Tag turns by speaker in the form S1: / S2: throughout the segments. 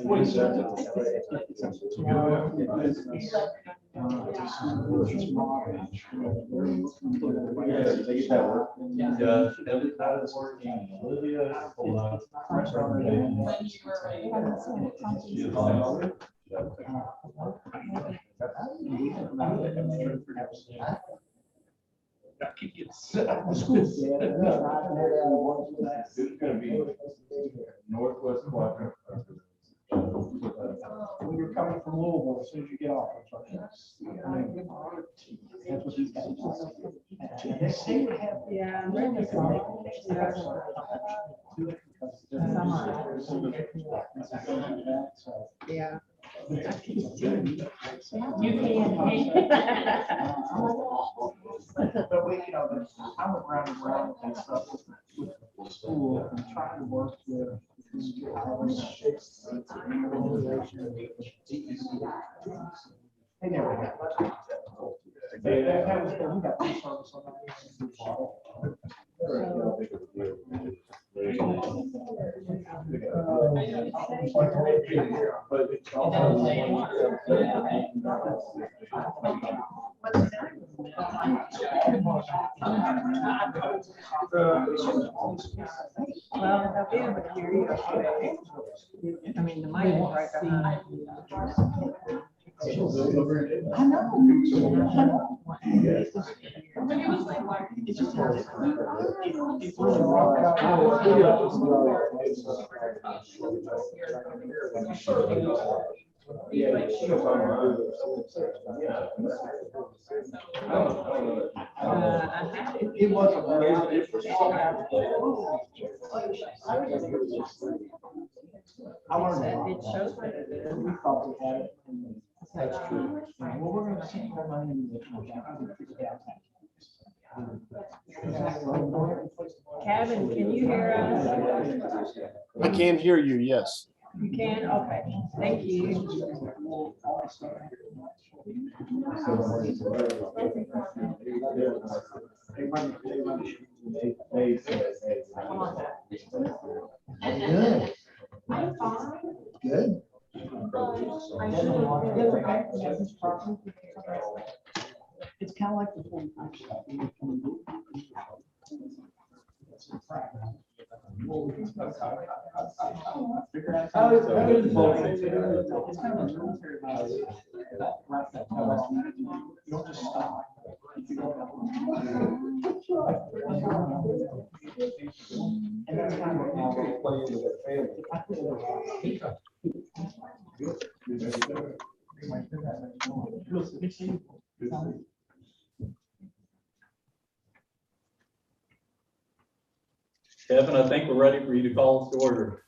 S1: What is that? Northwest quadrant. When you're coming from Louisville, as soon as you get off, that's what these guys
S2: Yeah.
S3: You
S1: But we, you know, I went round and round and stuff with school and trying to work with. They never got much. That was, we got this service on
S2: Well, they'll be able to hear you. I mean, the mic is right behind.
S1: I know. It was I learned that.
S2: It shows what it is.
S1: We thought we had it. That's true. Well, we're going to see more money in the
S2: Kevin, can you hear us?
S4: I can hear you, yes.
S2: You can? Okay, thank you.
S1: Good. Good. It's kind of like the 45 stuff. You don't just stop. And that's kind of what we play into their family.
S3: Kevin, I think we're ready for you to call us to order.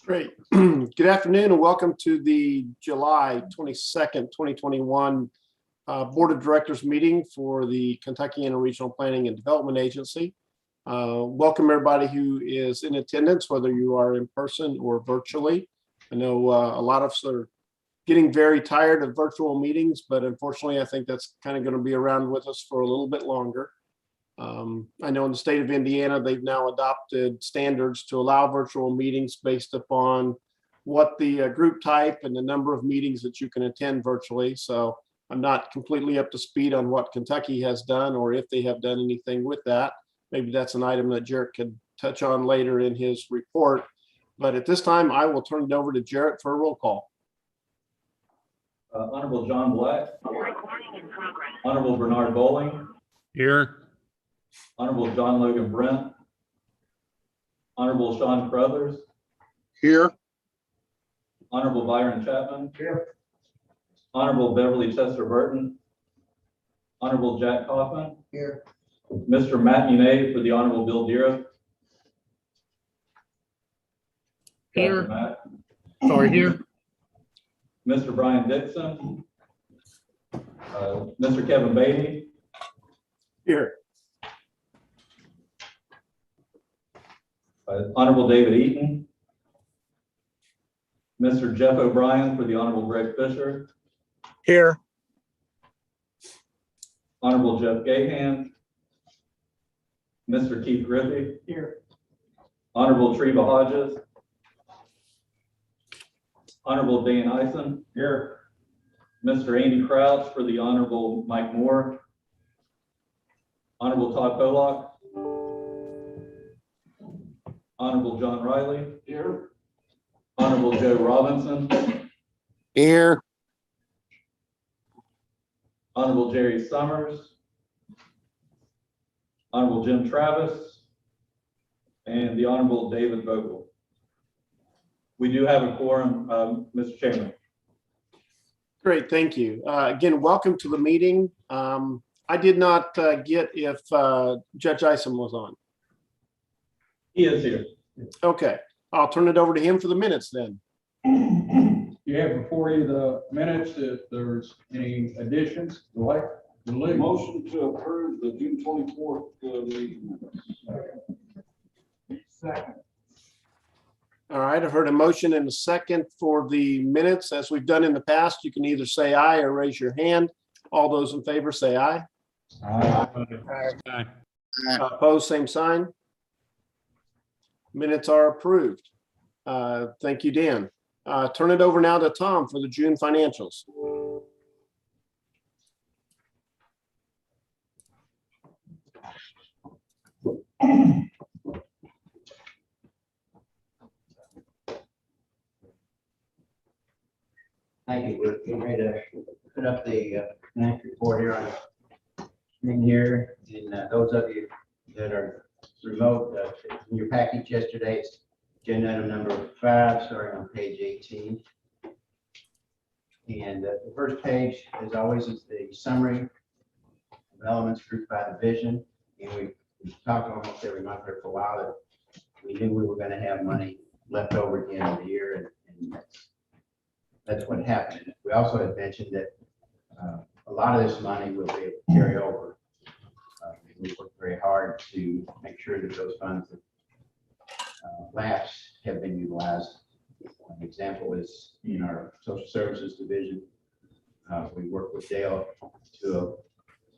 S4: Great. Good afternoon and welcome to the July 22nd, 2021 Board of Directors meeting for the Kentuckiana Regional Planning and Development Agency. Welcome everybody who is in attendance, whether you are in person or virtually. I know a lot of us are getting very tired of virtual meetings, but unfortunately, I think that's kind of going to be around with us for a little bit longer. I know in the state of Indiana, they've now adopted standards to allow virtual meetings based upon what the group type and the number of meetings that you can attend virtually. So I'm not completely up to speed on what Kentucky has done or if they have done anything with that. Maybe that's an item that Jarrett could touch on later in his report. But at this time, I will turn it over to Jarrett for a roll call.
S3: Honorable John Black. Honorable Bernard Bowling.
S5: Here.
S3: Honorable John Logan Brent. Honorable Sean Crothers.
S5: Here.
S3: Honorable Byron Chapman.
S1: Here.
S3: Honorable Beverly Chester Burton. Honorable Jack Kaufman.
S1: Here.
S3: Mr. Matt Munay for the Honorable Bill Dira.
S5: Here.
S3: Matt.
S5: Sorry, here.
S3: Mr. Brian Dixon. Mr. Kevin Beatty.
S4: Here.
S3: Honorable David Eaton. Mr. Jeff O'Brien for the Honorable Greg Fisher.
S5: Here.
S3: Honorable Jeff Gahan.
S6: Mr. Keith Griffey,
S1: Here.
S6: Honorable Treva Hodges, Honorable Dan Ison,
S1: Here.
S6: Mr. Andy Crouch for the Honorable Mike Moore, Honorable Todd Pollock, Honorable John Riley,
S1: Here.
S6: Honorable Joe Robinson,
S5: Here.
S6: Honorable Jerry Summers, Honorable Jim Travis, and the Honorable David Vogel. We do have a quorum, Mr. Chairman.
S4: Great, thank you. Again, welcome to the meeting. I did not get if Judge Isom was on.
S6: He is here.
S4: Okay, I'll turn it over to him for the minutes then.
S7: You have before you the minutes, if there's any additions,
S8: Motion to approve the June 24th meeting minutes.
S1: Second.
S4: All right, I've heard a motion and a second for the minutes. As we've done in the past, you can either say aye or raise your hand. All those in favor say aye. Opposed, same sign. Minutes are approved. Thank you, Dan. Turn it over now to Tom for the June financials.
S9: Thank you. We're getting ready to put up the financial report here on the screen here. And those of you that are remote, in your package yesterday, it's agenda item number 5, starting on page 18. And the first page, as always, is the summary of elements grouped by division. And we talked almost every month there for a while that we knew we were going to have money left over at the end of the year, and that's what happened. We also had mentioned that a lot of this money will be able to carry over. We worked very hard to make sure that those funds that lapsed have been utilized. An example is in our social services division. We worked with Dale to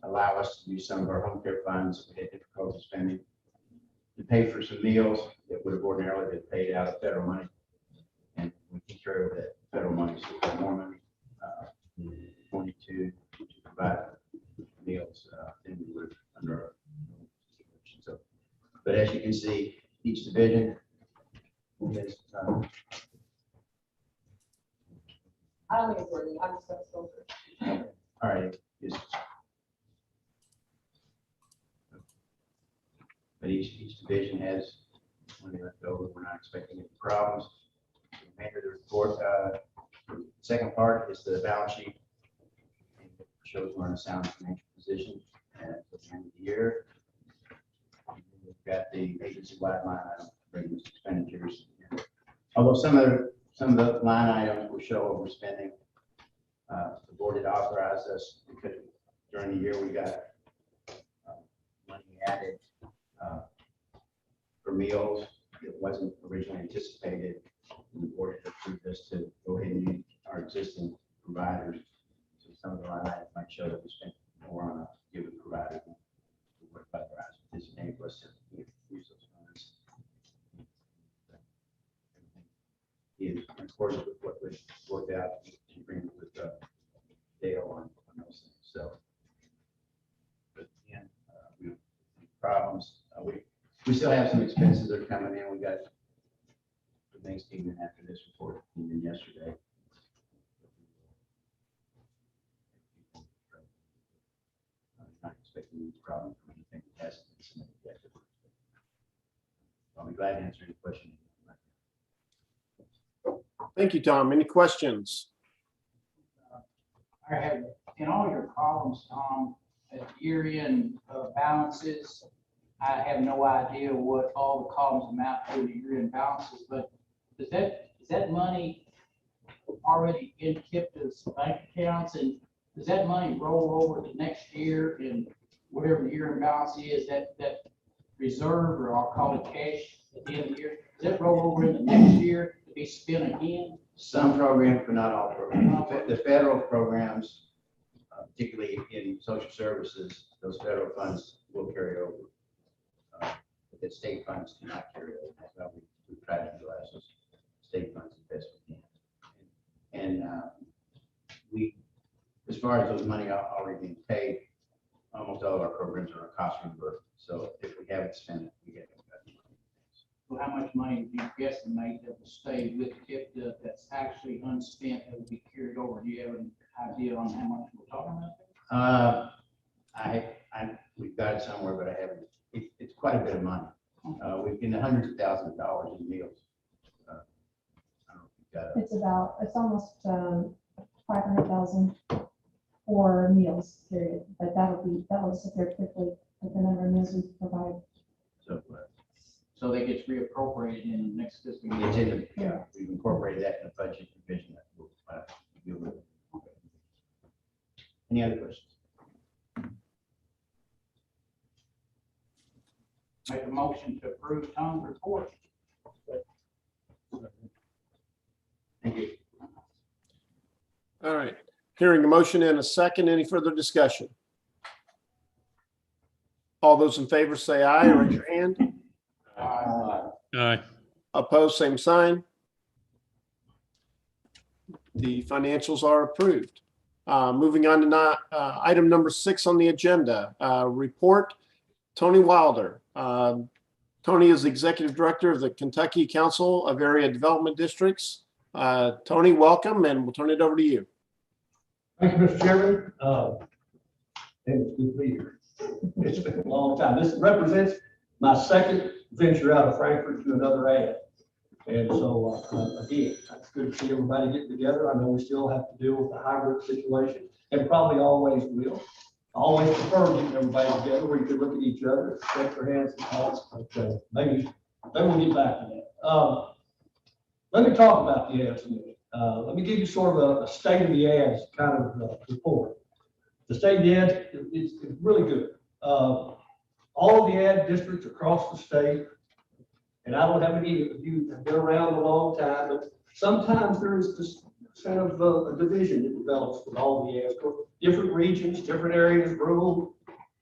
S9: allow us to use some of our home care funds we had difficulty spending to pay for some meals that would have ordinarily been paid out of federal money. And we can carry over that federal money, so we have more money, 22 to provide meals than we would under our situation. So, but as you can see, each division is
S2: I don't think it's working. I'm just gonna filter.
S9: all right. But each division has money left over. We're not expecting any problems. The remainder of the report, the second part is the balance sheet. It shows we're in a sound financial position at the end of the year. We've got the agency-wide line item, revenues, expenditures. Although some of the line items will show overspending, the board had authorized us because during the year we got money added for meals that wasn't originally anticipated. And the board had approved us to go ahead and use our existing providers. So some of the line items might show that we spent more on a given provider than we would have otherwise. This enabled us to use those funds. Is in accordance with what was worked out in agreement with Dale on those things. So, but again, we don't have any problems. We still have some expenses that are coming in. We got the things came in after this report came in yesterday. I'm not expecting any problem from anything that hasn't been submitted yet. I'll be glad to answer any questions.
S4: Thank you, Tom. Any questions?
S1: I have, in all your columns, Tom, at year-end balances, I have no idea what all the columns amount to, the year-end balances, but is that money already in KIPDA's bank accounts, and does that money roll over to next year and whatever the year-end balance is, that reserve, or I'll call it cash at the end of the year, does that roll over in the next year to be spent again?
S9: Some programs, but not all programs. The federal programs, particularly in social services, those federal funds will carry over. that state funds cannot carry over. That's why we try to utilize those state funds as best we can. And we, as far as those money already being paid, almost all of our programs are cost reimbursed. So if we haven't spent it, we haven't got the money.
S1: So how much money do you guesstimate that will stay with KIPDA that's actually unspent that will be carried over? Do you have an idea on how much we're talking about?
S9: We've got it somewhere, but I haven't. It's quite a bit of money. We've been hundreds of thousands of dollars in meals. I don't know if you've got it.
S10: It's almost 500,000 for meals, period. But that'll disappear quickly with the number of meals we provide.
S9: So
S1: that gets reappropriated in the next fiscal
S9: it's in
S1: year.
S9: the, we've incorporated that in the budget revision that we'll deal with. Any other questions?
S1: Make a motion to approve Tom's report.
S9: Thank you.
S4: All right. Hearing a motion in a second, any further discussion? All those in favor say aye or raise your hand.
S5: Aye.
S4: Opposed, same sign. The financials are approved. Moving on to item number 6 on the agenda, report, Tony Wilder. Tony is the Executive Director of the Kentucky Council of Area Development Districts. Tony, welcome, and we'll turn it over to you.
S11: Thank you, Mr. Chairman. And it's good to be here. It's been a long time. This represents my second venture out of Frankfurt to another ad. And so, again, it's good to see everybody getting together. I know we still have to deal with the hybrid situation and probably always will. I always prefer getting everybody together where you can look at each other, shake their hands and talk. But maybe we'll get back to that. Let me talk about the ads a minute. Let me give you sort of a state of the ads kind of report. The state of the ads is really good. All of the ad districts across the state, and I don't have any of you have been around a long time, but sometimes there is this kind of a division that develops with all the ads, different regions, different areas, rural,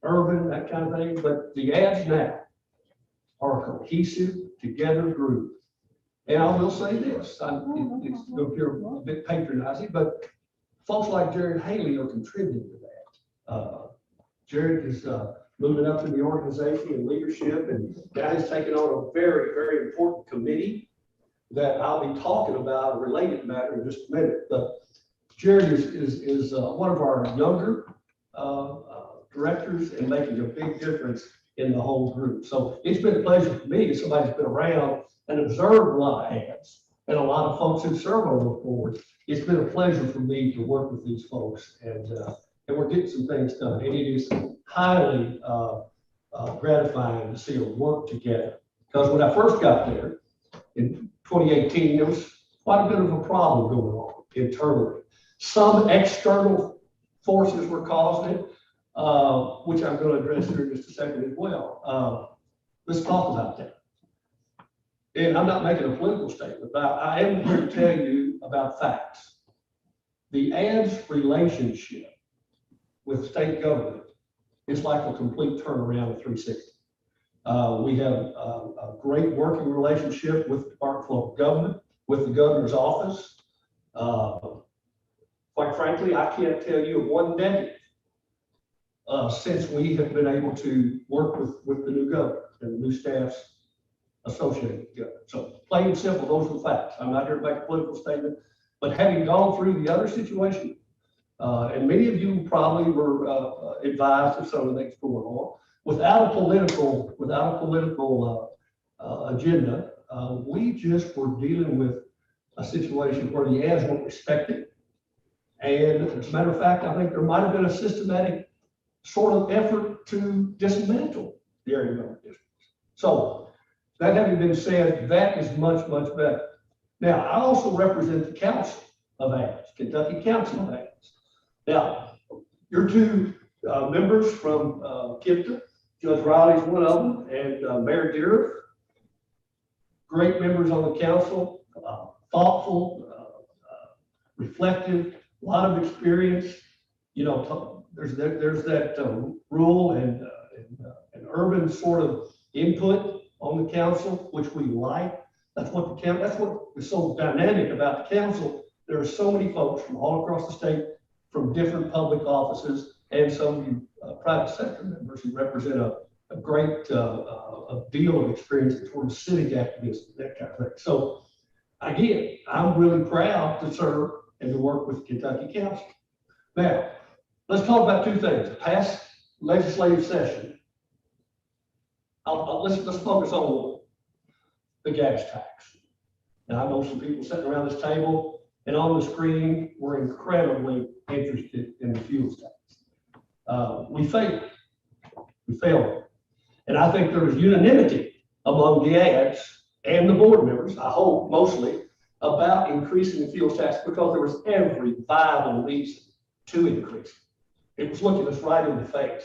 S11: urban, that kind of thing. But the ads now are a cohesive, together group. And I will say this, it's going to appear a bit patronizing, but folks like Jared Haley are contributing to that. Jared is moving up in the organization and leadership, and that has taken on a very, very important committee that I'll be talking about a related matter in just a minute. But Jared is one of our younger directors and making a big difference in the whole group. So it's been a pleasure for me as somebody who's been around and observed a lot of ads and a lot of folks who serve on those boards. It's been a pleasure for me to work with these folks, and we're getting some things done. And it is highly gratifying to see them work together. Because when I first got there in 2018, there was quite a bit of a problem going on internally. Some external forces were causing it, which I'm going to address here in just a second as well. Let's talk about that. And I'm not making a political statement, but I am here to tell you about facts. The ads relationship with state government is like a complete turnaround of 360. We have a great working relationship with the Department of Local Government, with the governor's office. Quite frankly, I can't tell you of one day since we have been able to work with the new governor and the new staffs associated with the governor. So plain and simple, those are the facts. I'm not here to make a political statement, but having gone through the other situation, and many of you probably were advised of some of the things going on, without a political agenda, we just were dealing with a situation where the ads weren't respected. And as a matter of fact, I think there might have been a systematic sort of effort to dismantle the area government districts. So that having been said, that is much, much better. Now, I also represent the Council of Ads, Kentucky Council of Ads. Now, your two members from KIPDA, Judge Riley's one of them, and Mayor Deere, great members on the council, thoughtful, reflective, a lot of experience. You know, there's that rural and urban sort of input on the council, which we like. That's what that's what is so dynamic about the council. There are so many folks from all across the state, from different public offices, and some private sector members who represent a great a deal of experience towards civic activism, that kind of thing. So again, I'm really proud to serve and to work with Kentucky Council. Now, let's talk about two things. Past legislative session. Let's focus on the gas tax. Now, I know some people sitting around this table and on the screen were incredibly interested in the fuel tax. We failed. And I think there was unanimity among the ads and the board members, I hope mostly, about increasing the fuel tax because there was every viable reason to increase it. It was looking us right in the face.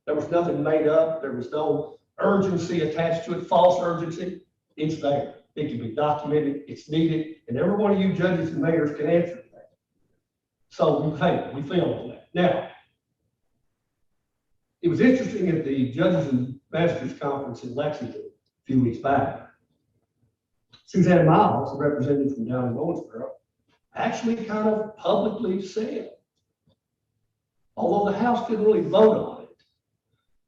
S11: There was nothing made up. There was no urgency attached to it, false urgency. It's there. It can be documented. It's needed. And every one of you judges and mayors can answer that. So we failed. We failed on that. Now, it was interesting at the Judges and Masters Conference in Lexington a few weeks back. Suzanne Miles, the representative from down in Owensboro, actually kind of publicly said, although the House didn't really vote on it,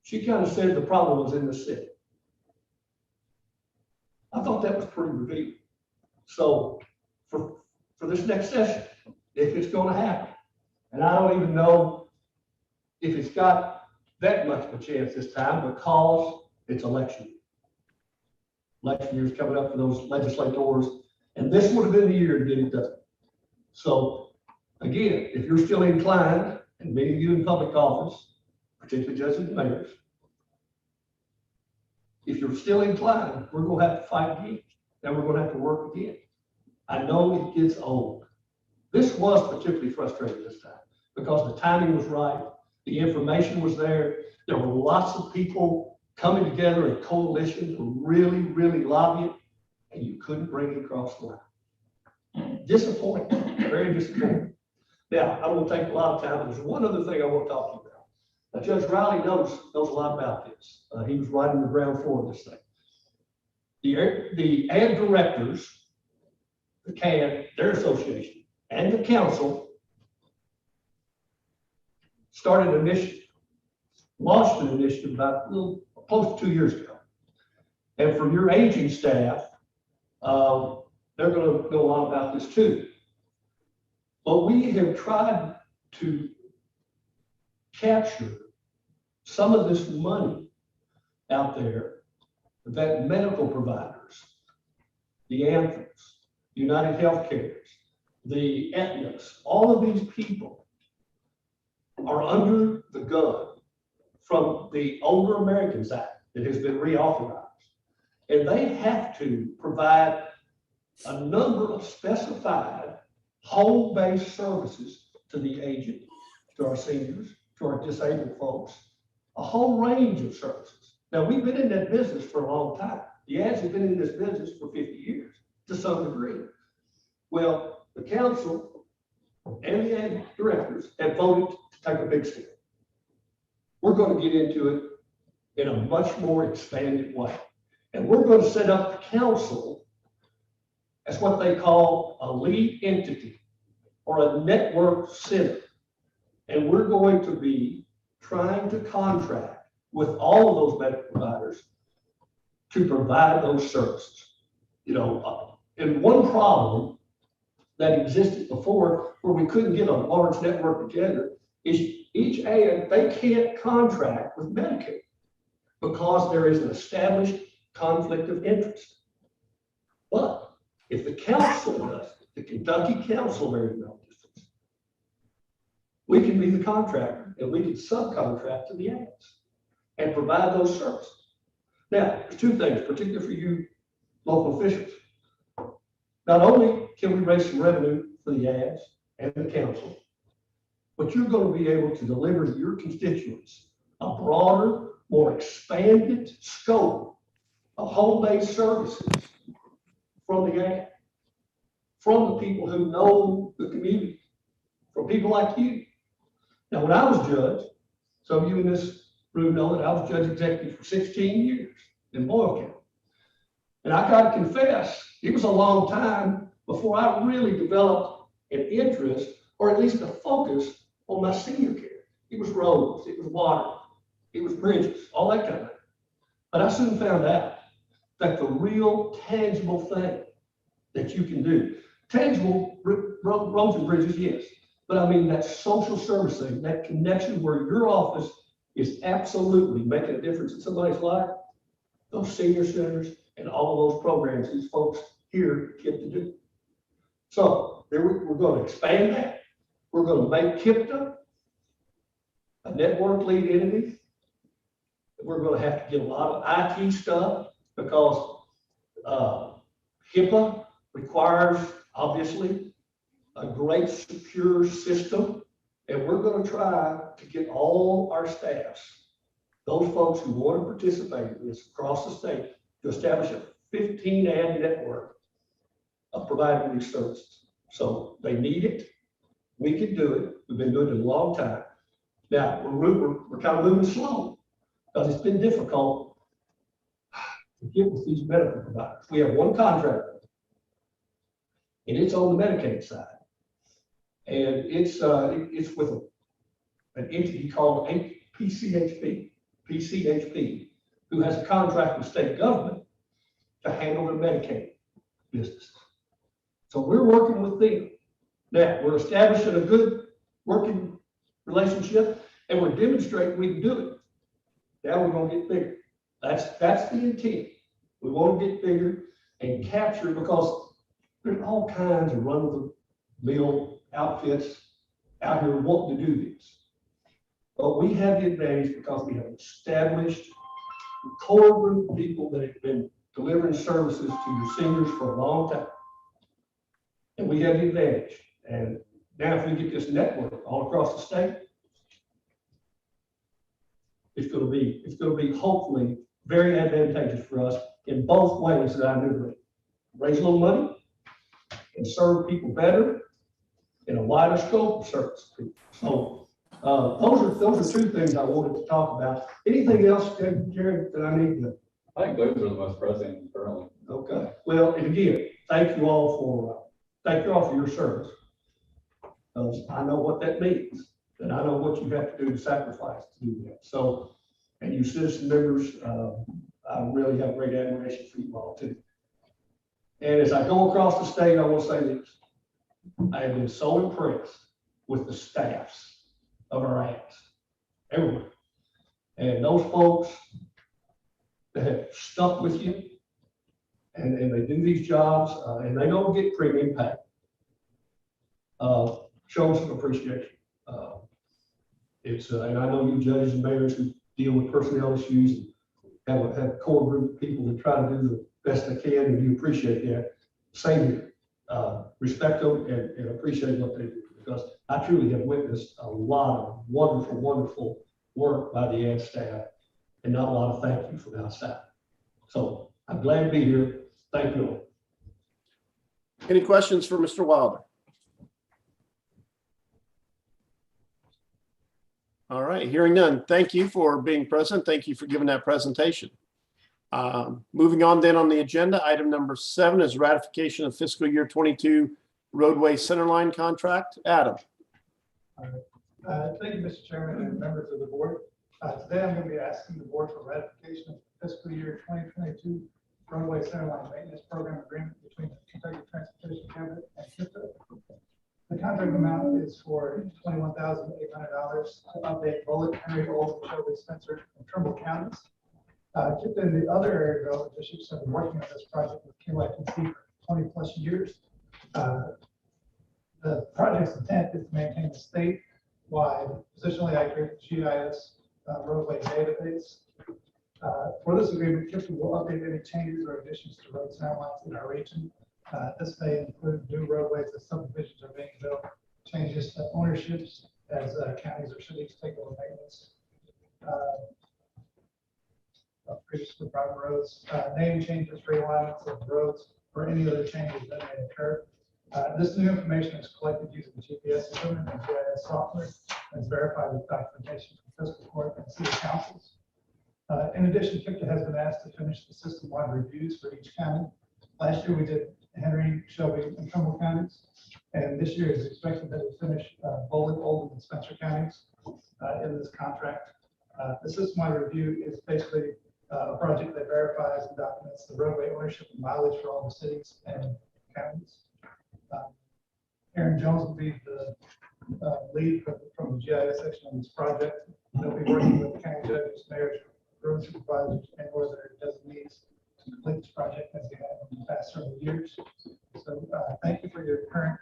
S11: she kind of said the problem was in the city. I thought that was pretty revealing. So for this next session, if it's going to happen, and I don't even know if it's got that much of a chance this time because it's election year. Election year is coming up for those legislators, and this would have been the year to get it done. So again, if you're still inclined, and many of you in public office, particularly judges and mayors, if you're still inclined, we're going to have to fight again, and we're going to have to work again. I know it gets old. This was particularly frustrating this time because the timing was right, the information was there, there were lots of people coming together in coalitions who really, really lobbying, and you couldn't bring it across the line. Disappointing, very disappointing. Now, I won't take a lot of time, but there's one other thing I want to talk to you about. Now, Judge Riley knows a lot about this. He was right in the ground floor of this thing. The ad directors, the CAD, their association, and the council started an initiative, launched an initiative about close to 2 years ago. And from your aging staff, they're going to go on about this too. But we have tried to capture some of this money out there that medical providers, the Anthems, United Healthcares, the Aetnas, all of these people are under the gun from the Older Americans Act that has been reauthorized. And they have to provide a number of specified home-based services to the aged, to our seniors, to our disabled folks, a whole range of services. Now, we've been in that business for a long time. The ads have been in this business for 50 years to some degree. Well, the council and the ad directors have voted to take a big step. We're going to get into it in a much more expanded way. And we're going to set up the council as what they call a lead entity or a network center. And we're going to be trying to contract with all of those medical providers to provide those services. You know, and one problem that existed before where we couldn't get a large network together is each ad, they can't contract with Medicaid because there is an established conflict of interest. But if the council does, the Kentucky Council of Area Development Districts, we can be the contractor and we can subcontract to the ads and provide those services. Now, there's two things, particularly for you local officials. Not only can we raise some revenue for the ads and the council, but you're going to be able to deliver to your constituents a broader, more expanded scope of home-based services from the ad, from the people who know the community, from people like you. Now, when I was judge, some of you in this room know that I was judge executive for 16 years in Boyle County. And I gotta confess, it was a long time before I really developed an interest, or at least a focus on my senior care. It was roads, it was water, it was bridges, all that kind of thing. But I soon found out that the real tangible thing that you can do, tangible roads and bridges, yes, but I mean that social service thing, that connection where your office is absolutely making a difference in somebody's life, those senior centers and all of those programs these folks here get to do. So we're going to expand that. We're going to make KIPDA a network lead entity. We're going to have to get a lot of IT stuff because HIPAA requires, obviously, a great secure system. And we're going to try to get all our staffs, those folks who want to participate in this across the state, to establish a 15-ad network of providing these services. So they need it. We can do it. We've been doing it a long time. Now, we're kind of moving slow because it's been difficult to get with these medical providers. We have one contract, and it's on the Medicaid side. And it's with an entity called PCHP, who has a contract with state government to handle their Medicaid business. So we're working with them. Now, we're establishing a good working relationship, and we're demonstrating we can do it. Now we're going to get bigger. That's the intent. We want to get bigger and capture, because there's all kinds of run-of-the-mill outfits out here wanting to do this. But we have the advantage because we have an established core group of people that have been delivering services to your seniors for a long time. And we have the advantage. And now if we get this network all across the state, it's going to be hopefully very advantageous for us in both ways that I enumerated. Raise a little money and serve people better in a wider scope of service. So those are two things I wanted to talk about. Anything else, Jared, that I need to?
S6: I think those are the most pressing currently.
S11: Okay. Well, and again, thank you all for your service. I know what that means, and I know what you have to do to sacrifice to do that. So, and you citizen members, I really have great admiration for you all too. And as I go across the state, I will say this. I have been so impressed with the staffs of our ads everywhere. And those folks that have stuck with you and they do these jobs and they don't get premium pay. Show them some appreciation. And I know you judges and mayors who deal with personnel issues and have a core group of people that try to do the best they can, and you appreciate that. Same here. Respect them and appreciate what they do, because I truly have witnessed a lot of wonderful, wonderful work by the ad staff and not a lot of thank you from outside. So I'm glad to be here. Thank you all.
S4: Any questions for Mr. Wilder? All right, hearing none. Thank you for being present. Thank you for giving that presentation. Moving on then on the agenda, item number 7 is ratification of fiscal year 22 roadway centerline contract. Adam.
S12: Thank you, Mr. Chairman and members of the board. Today I'm going to be asking the board for ratification of fiscal year 2022 roadway centerline maintenance program agreement between the Kentucky Transportation Cabinet and KIPDA. The contract amount is for $21,800 to update Bullitt, Henry, Old, Shelby, Spencer, and Trimble counties. KIPDA and the other area development districts have been working on this project with KYPC for 20 plus years. The project's intent is to maintain the statewide positionally accurate GIS roadway database. For this agreement, KIPDA will update any changes or additions to road center lines in our region. This may include new roadways as subdivisions are being built, changes to ownerships as counties or cities take over maintenance. Previously private roads, name changes, realignments of roads, or any other changes that may occur. This new information is collected using GPS equipment and GIS software and is verified with documentation from fiscal court and city councils. In addition, KIPDA has been asked to finish the system-wide reviews for each county. Last year, we did Henry, Shelby, and Trumbull counties. And this year is expected that we finish Bowling, Oldham, and Spencer counties in this contract. The system-wide review is basically a project that verifies and documents the roadway ownership and mileage for all the cities and counties. Aaron Jones will be the lead from the GIS section on this project. They'll be working with the county judges, mayors, road supervisors, and or their designees to complete this project as they have in the past several years. So thank you for your current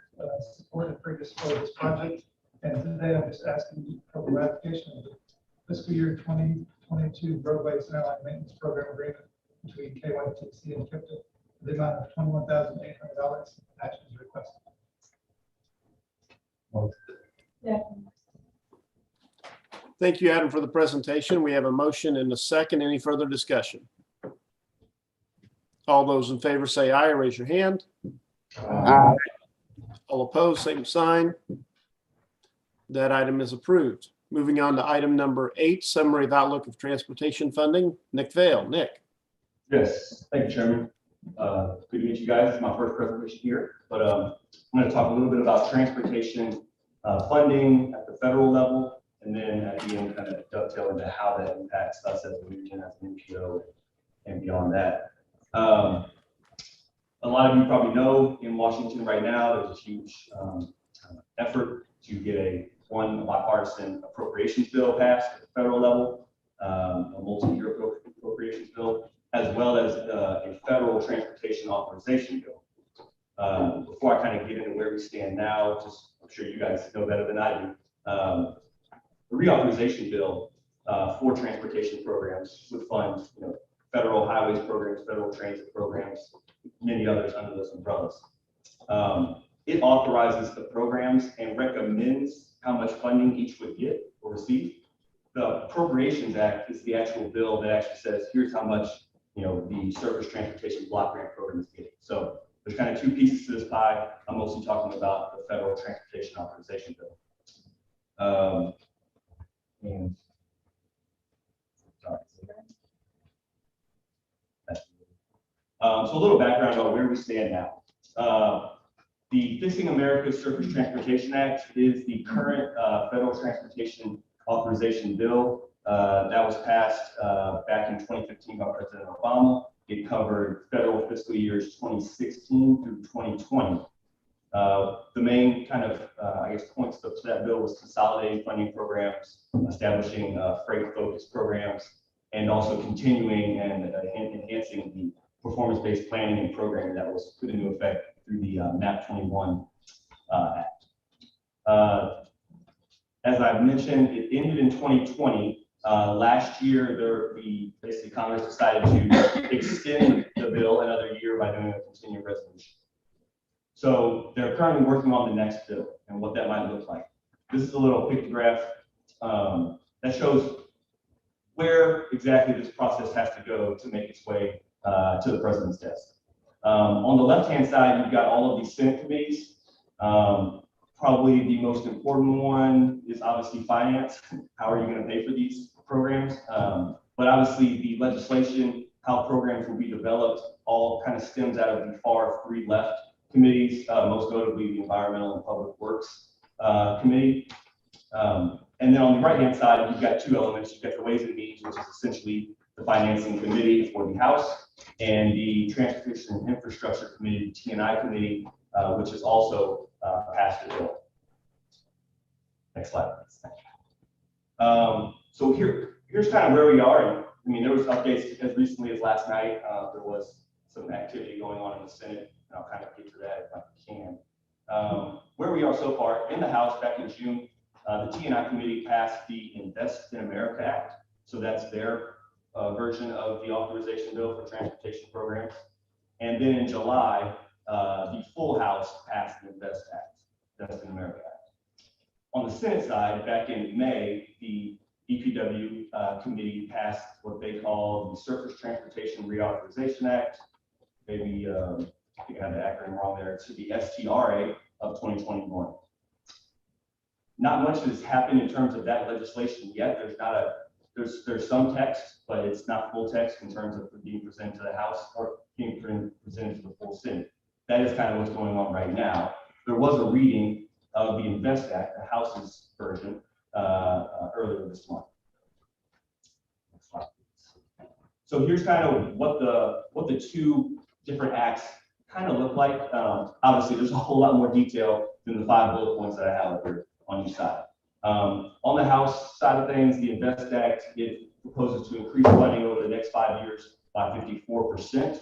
S12: support and previous support of this project. And today I'm just asking for the ratification of the fiscal year 2022 Roadway Centerline Maintenance Program Agreement between KYTC and KIPDA, the amount of $21,800. Action is requested.
S10: Yeah.
S4: Thank you, Adam, for the presentation. We have a motion and a second. Any further discussion? All those in favor say aye or raise your hand.
S9: Aye.
S4: All opposed, same sign. That item is approved. Moving on to item number 8, summary of outlook of transportation funding. Nick Vale. Nick.
S13: Yes, thank you, Chairman. Good to meet you guys. It's my first presentation here, but I'm going to talk a little bit about transportation funding at the federal level, and then at the end kind of dovetail into how that impacts us as a region, as an NPO, and beyond that. A lot of you probably know in Washington right now, there's a huge effort to get one bipartisan appropriations bill passed at the federal level, a multi-year appropriations bill, as well as a federal transportation authorization bill. Before I kind of get into where we stand now, just I'm sure you guys know better than I do. The reauthorization bill for transportation programs would fund, federal highways programs, federal transit programs, many others under those umbrellas. It authorizes the programs and recommends how much funding each would get or receive. The Appropriations Act is the actual bill that actually says, here's how much the Surface Transportation Block Grant Program is getting. So there's kind of two pieces to this pie. I'm mostly talking about the Federal Transportation Authorization Bill. So a little background about where we stand now. The Fixing America's Surface Transportation Act is the current federal transportation authorization bill that was passed back in 2015 by President Obama. It covered federal fiscal years 2016 through 2020. The main kind of, points to that bill was consolidating funding programs, establishing freight-focused programs, and also continuing and enhancing the performance-based planning and programming that was put into effect through the MAP 21 Act. As I've mentioned, it ended in 2020. Last year, basically Congress decided to extend the bill another year by doing a continuing resolution. So they're currently working on the next bill and what that might look like. This is a little pictograph that shows where exactly this process has to go to make its way to the president's desk. On the left-hand side, you've got all of these Senate committees. Probably the most important one is obviously finance. How are you going to pay for these programs? But obviously the legislation, how programs will be developed, all kind of stems out of the far 3 left committees, most notably the Environmental and Public Works Committee. And then on the right-hand side, you've got 2 elements. You've got the Ways and Means, which is essentially the Financing Committee for the House, and the Transportation and Infrastructure Committee, T&I Committee, which is also passed the bill. Next slide, please. So here's kind of where we are. I mean, there was updates as recently as last night. There was some activity going on in the Senate, and I'll kind of get to that if I can. Where we are so far in the House, back in June, the T&I Committee passed the Invest in America Act. So that's their version of the authorization bill for transportation programs. And then in July, the full House passed the Invest in America Act. On the Senate side, back in May, the EPW committee passed what they call the Surface Transportation Reauthorization Act. Maybe I think I had the acronym wrong there. It should be STRA of 2021. Not much has happened in terms of that legislation yet. There's not there's some text, but it's not full text in terms of being presented to the House or being presented to the full Senate. That is kind of what's going on right now. There was a reading of the Invest Act, the House's version, earlier this month. Next slide, please. So here's kind of what the two different acts kind of look like. Obviously, there's a whole lot more detail than the 5 bullet points that I have up here on each side. On the House side of things, the Invest Act, it proposes to increase funding over the next 5 years by 54%,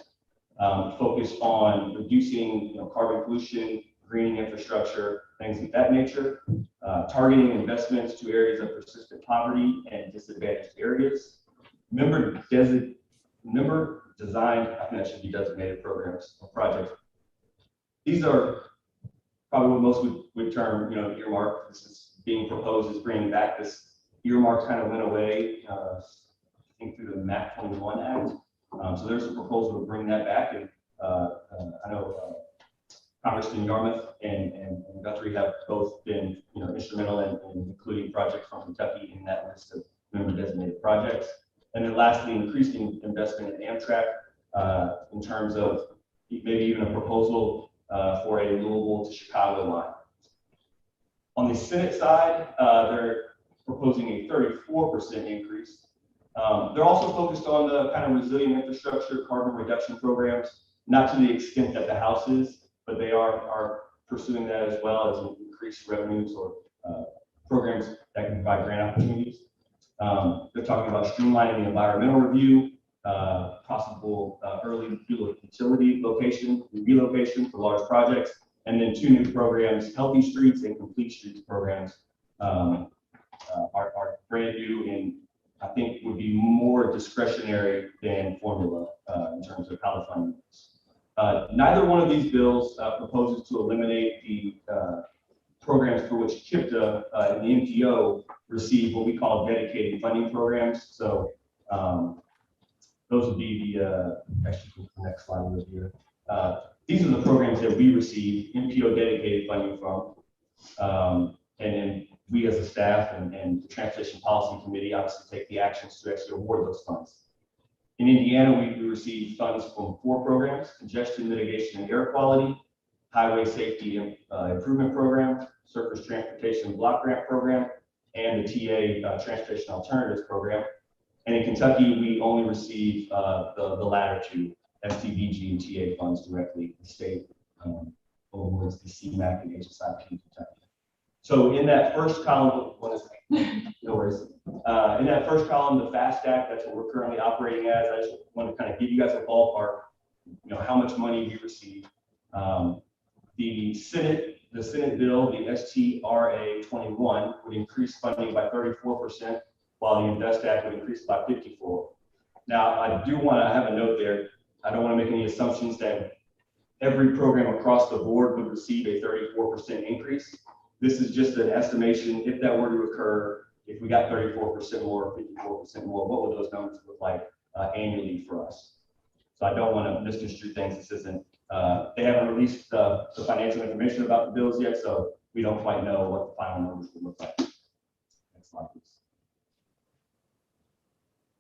S13: focused on reducing carbon pollution, greening infrastructure, things of that nature, targeting investments to areas of persistent poverty and disadvantaged areas, member designed, I think that should be designated programs or projects. These are probably what most would term, earmark. This is being proposed is bringing back this earmark kind of went away, I think through the MAP 21 Act. So there's a proposal to bring that back. And I know Congressman Yarmouth and Guthrie have both been, instrumental in including projects from Kentucky in that list of member designated projects. And then lastly, increasing investment in Amtrak in terms of maybe even a proposal for a Louisville to Chicago line. On the Senate side, they're proposing a 34% increase. They're also focused on the kind of resilient infrastructure, carbon reduction programs, not to the extent that the House is, but they are pursuing that as well as increased revenues or programs that can provide grant opportunities. They're talking about streamlining the environmental review, possible early utility relocation for large projects, and then 2 new programs, Healthy Streets and Complete Streets programs are brand new and I think would be more discretionary than formula in terms of how the funding works. Neither one of these bills proposes to eliminate the programs for which KIPDA and the MPO receive what we call dedicated funding programs. So those would be the, actually the next slide over here. These are the programs that we receive MPO dedicated funding from. And then we as a staff and the Transportation Policy Committee obviously take the actions to actually award those funds. In Indiana, we receive funds from 4 programs: Congestion Mitigation and Air Quality, Highway Safety Improvement Program, Surface Transportation Block Grant Program, and the TA Transportation Alternatives Program. And in Kentucky, we only receive the latter 2, STVG and TA funds directly. The state awards the CMAQ and HSIP in Kentucky. So in that first column, no worries. In that first column, the FAST Act, that's what we're currently operating as. I just want to kind of give you guys a ballpark, how much money we receive. The Senate bill, the STRA 21, would increase funding by 34%, while the Invest Act would increase by 54%. Now, I do want to have a note there. I don't want to make any assumptions that every program across the board would receive a 34% increase. This is just an estimation. If that were to occur, if we got 34% more, 54% more, what would those numbers look like annually for us? So I don't want to misconstrue things. This isn't, they haven't released the financial information about the bills yet, so we don't quite know what the final numbers would look like. Next slide, please.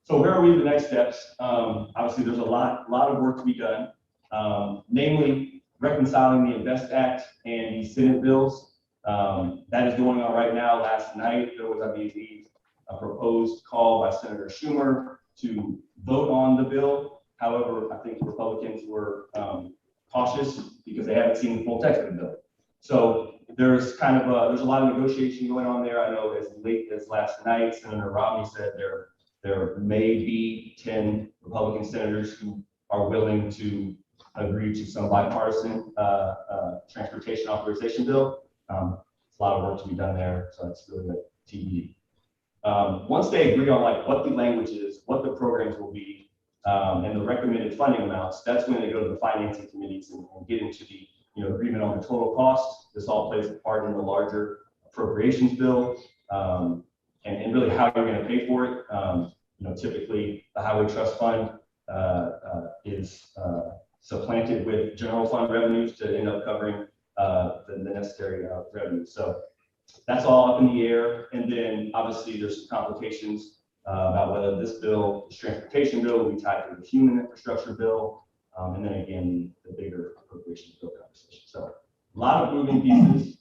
S13: So where are we in the next steps? Obviously, there's a lot of work to be done, namely reconciling the Invest Act and the Senate bills. That is going on right now. Last night, there was, I believe, a proposed call by Senator Schumer to vote on the bill. However, I think Republicans were cautious because they haven't seen the full text of the bill. So there's kind of there's a lot of negotiation going on there. I know as late as last night, Senator Romney said there may be 10 Republican senators who are willing to agree to some bipartisan transportation authorization bill. It's a lot of work to be done there, so it's really a TBD. Once they agree on what the language is, what the programs will be, and the recommended funding amounts, that's when they go to the financing committees and get into the agreement on the total cost. This all plays a part in the larger appropriations bill, and really how you're going to pay for it. Typically the Highway Trust Fund is supplanted with general fund revenues to end up covering the necessary revenue. So that's all up in the air. And then obviously there's some complications about whether this bill, this transportation bill, will be tied to the human infrastructure bill, and then again, the bigger appropriations bill conversation. So a lot of moving pieces.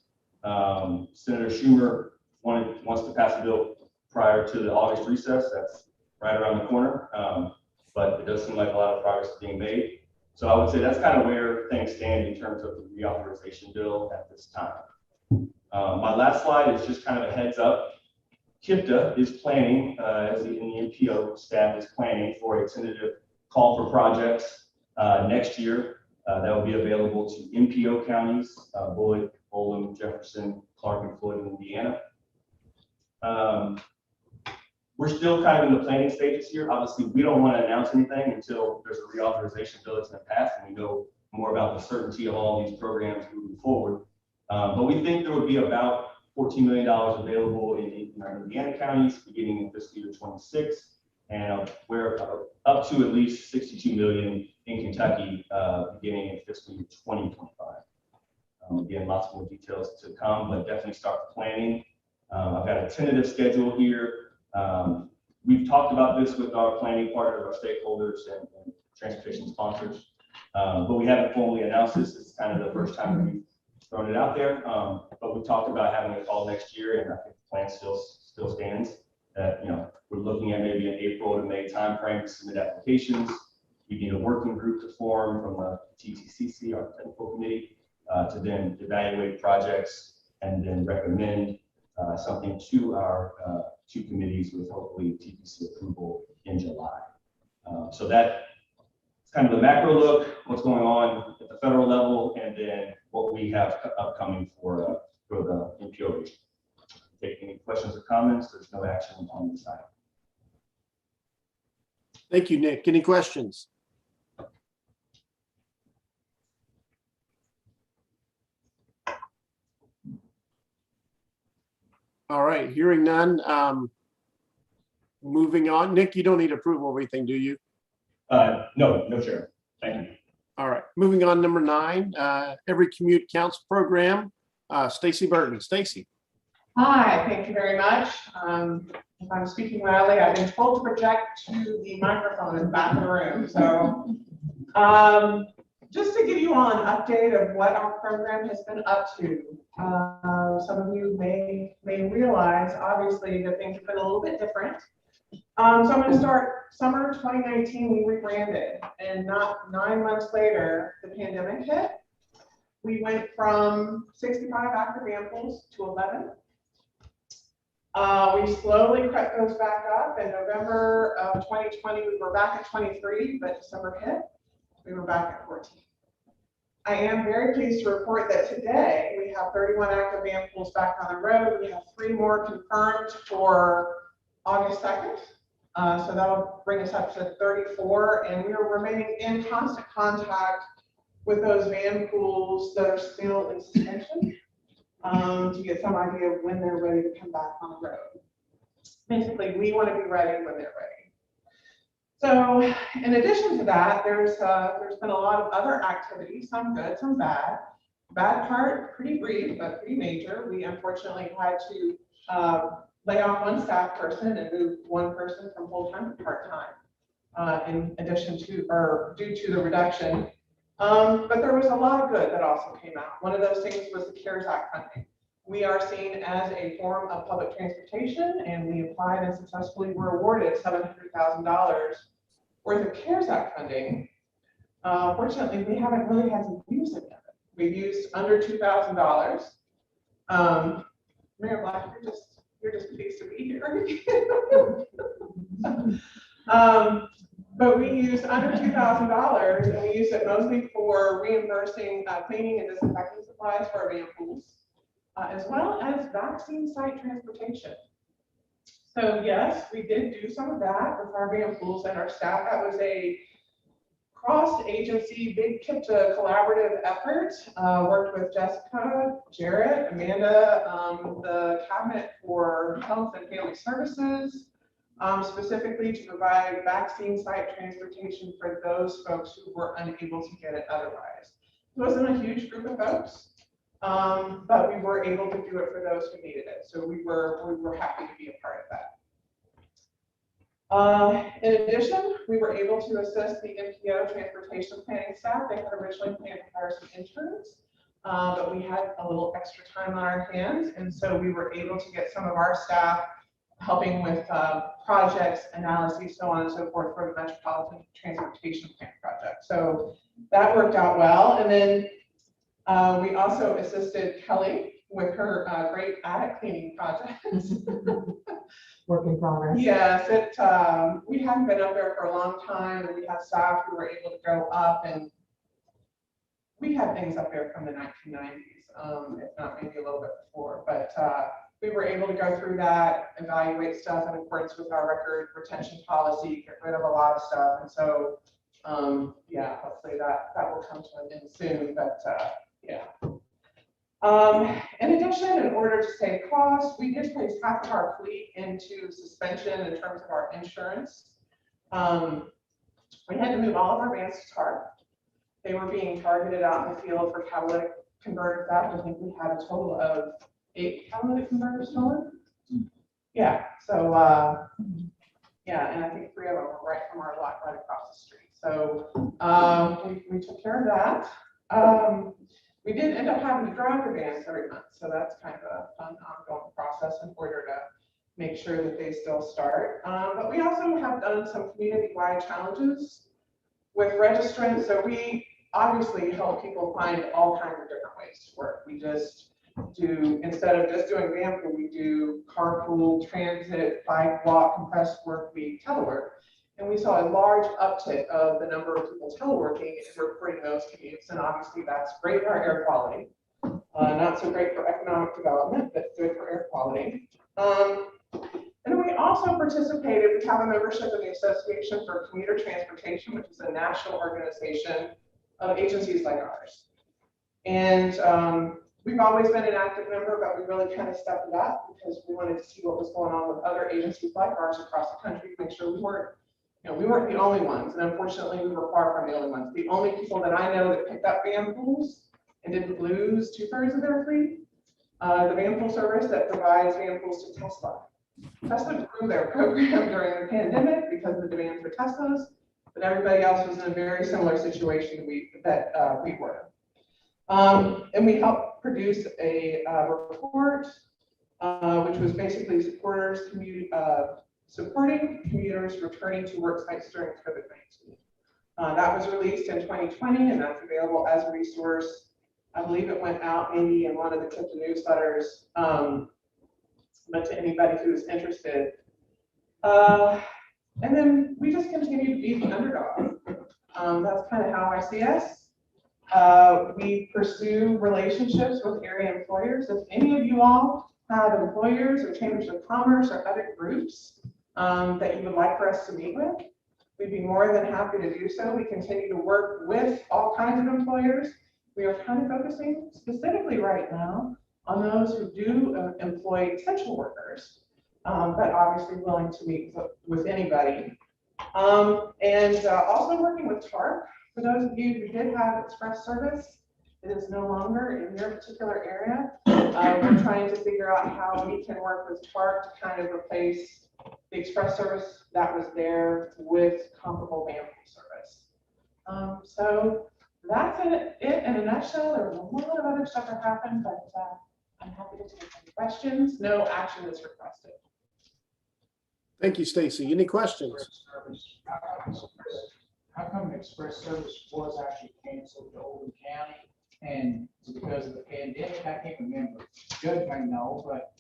S13: Senator Schumer wants to pass a bill prior to the August recess. That's right around the corner. But it does seem like a lot of progress is being made. So I would say that's kind of where things stand in terms of the reauthorization bill at this time. My last slide is just kind of a heads up. KIPDA is planning, as in the MPO staff is planning for a tentative call for projects next year that will be available to MPO counties, Bullitt, Oldham, Jefferson, Clark, and Floyd in Indiana. We're still kind of in the planning stages here. Obviously, we don't want to announce anything until there's a reauthorization bill that's been passed and we know more about the certainty of all these programs moving forward. But we think there would be about $14 million available in our Indiana counties beginning in fiscal year 26, and we're up to at least $62 million in Kentucky beginning in fiscal year 2025. Again, lots more details to come, but definitely start the planning. I've got a tentative schedule here. We've talked about this with our planning partners, our stakeholders, and transportation sponsors, but we haven't formally announced this. It's kind of the first time we've thrown it out there, but we talked about having a call next year, and I think the plan still stands. That we're looking at maybe an April to May timeframe to submit applications. We need a working group to form from the TTCC, our technical committee, to then evaluate projects and then recommend something to our two committees with hopefully TPC approval in July. So that's kind of the macro look, what's going on at the federal level, and then what we have upcoming for the MPO region. Take any questions or comments. There's no action on this item.
S4: Thank you, Nick. Any questions? All right, hearing none. Moving on. Nick, you don't need approval of anything, do you?
S13: No, Chair. Thank you.
S4: All right, moving on, number 9, Every Commute Counts program. Stacy Burton. Stacy.
S14: Hi, thank you very much. If I'm speaking loudly, I've been told to project to the microphone in the back of the room. So just to give you all an update of what our program has been up to. Some of you may realize, obviously, that things have been a little bit different. So I'm going to start summer 2019, we rebranded, and not 9 months later, the pandemic hit. We went from 65 active vehicles to 11. We slowly crept those back up. In November of 2020, we were back at 23, but December hit, we were back at 14. I am very pleased to report that today we have 31 active vehicles back on the road. We have 3 more confirmed for August 2nd. So that'll bring us up to 34, and we are remaining in constant contact with those van pools that are still in suspension to get some idea of when they're ready to come back on the road. Basically, we want to be ready when they're ready. So in addition to that, there's been a lot of other activities, some good, some bad. Bad part, pretty brief, but pretty major. We unfortunately had to lay off 1 staff person and move 1 person from full-time to part-time in addition to, or due to the reduction. But there was a lot of good that also came out. One of those things was the CARES Act funding. We are seen as a form of public transportation, and we applied and successfully were awarded $700,000 worth of CARES Act funding. Fortunately, we haven't really had to use it yet. We've used under $2,000. Mayor Black, you're just pleased to be here. But we used under $2,000, and we used it mostly for reimbursing cleaning and disinfecting supplies for our van pools, as well as vaccine site transportation. So yes, we did do some of that with our van pools and our staff. That was a cross-agency, big KIPDA collaborative effort. Worked with Jessica, Jarrett, Amanda, the Cabinet for Health and Family Services, specifically to provide vaccine site transportation for those folks who were unable to get it otherwise. It wasn't a huge group of folks, but we were able to do it for those who needed it. So we were happy to be a part of that. In addition, we were able to assist the MPO transportation planning staff. They had originally planned to hire some interns, but we had a little extra time on our hands. And so we were able to get some of our staff helping with projects, analyses, so on and so forth for the Metropolitan Transportation Plan project. So that worked out well. And then we also assisted Kelly with her great attic cleaning project.
S2: Work in progress.
S14: Yes, we hadn't been up there for a long time, and we had staff who were able to go up, and we had things up there from the 1990s, if not maybe a little bit before, but we were able to go through that, evaluate stuff in accordance with our record retention policy, get rid of a lot of stuff, and so, yeah, hopefully that will come to an end soon, but yeah. In addition, in order to save costs, we did place half of our fleet into suspension in terms of our insurance. We had to move all of our vans to TARP. They were being targeted out in the field for catalytic converter theft. I think we had a total of 8 catalytic converters stolen. Yeah, so yeah, and I think 3 of them were right from our lot right across the street. So we took care of that. We did end up having to drive the vans every month, so that's kind of a fun ongoing process in order to make sure that they still start. But we also have done some community-wide challenges with registrants, so we obviously help people find all kinds of different ways to work. We just do, instead of just doing van pool, we do carpool, transit, bike, walk, compressed work week, telework. And we saw a large uptick of the number of people teleworking and reporting those commutes. And obviously that's great for our air quality. Not so great for economic development, but good for air quality. And we also participated, we have a membership in the Association for Commuter Transportation, which is a national organization of agencies like ours. And we've always been an active member, but we really kind of stepped it up because we wanted to see what was going on with other agencies like ours across the country to make sure we weren't the only ones, and unfortunately we were far from the only ones. The only people that I know that picked up van pools and didn't lose 2/3 of their fleet, the van pool service that provides van pools to Tesla. Tesla grew their program during the pandemic because of the demand for Teslas, but everybody else was in a very similar situation that we were. And we helped produce a report, which was basically supporting commuters returning to work sites during COVID-19. That was released in 2020, and that's available as a resource. I believe it went out maybe in one of the KIPDA newsletters, but to anybody who's interested. And then we just continue to be the underdog. That's kind of how I see us. We pursue relationships with area employers. If any of you all have employers or chambers of commerce or other groups that you would like for us to meet with, we'd be more than happy to do so. We continue to work with all kinds of employers. We are kind of focusing specifically right now on those who do employ essential workers, but obviously willing to meet with anybody. And also working with TARP. For those of you who did have express service, it is no longer in your particular area. We're trying to figure out how we can work with TARP to kind of replace the express service that was there with comparable van pool service. So that's it in a nutshell. There was a lot of other stuff that happened, but I'm happy to take any questions. No action is requested.
S4: Thank you, Stacy. Any questions?
S1: How come express service was actually canceled to Oldham County? And because of the pandemic, I can't remember. Judge may know, but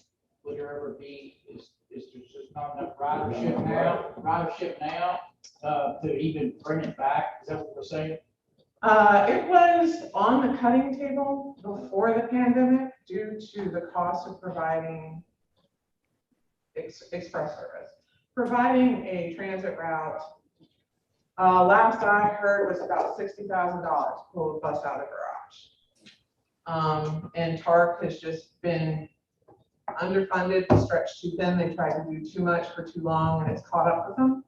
S1: would there ever be, is there just not enough ridership now to even bring it back? Is that what we're saying?
S14: It was on the cutting table before the pandemic due to the cost of providing express service. Providing a transit route, last I heard, was about $60,000 to pull a bus out of the garage. And TARP has just been underfunded, stretched too thin. They tried to do too much for too long, and it's caught up with them.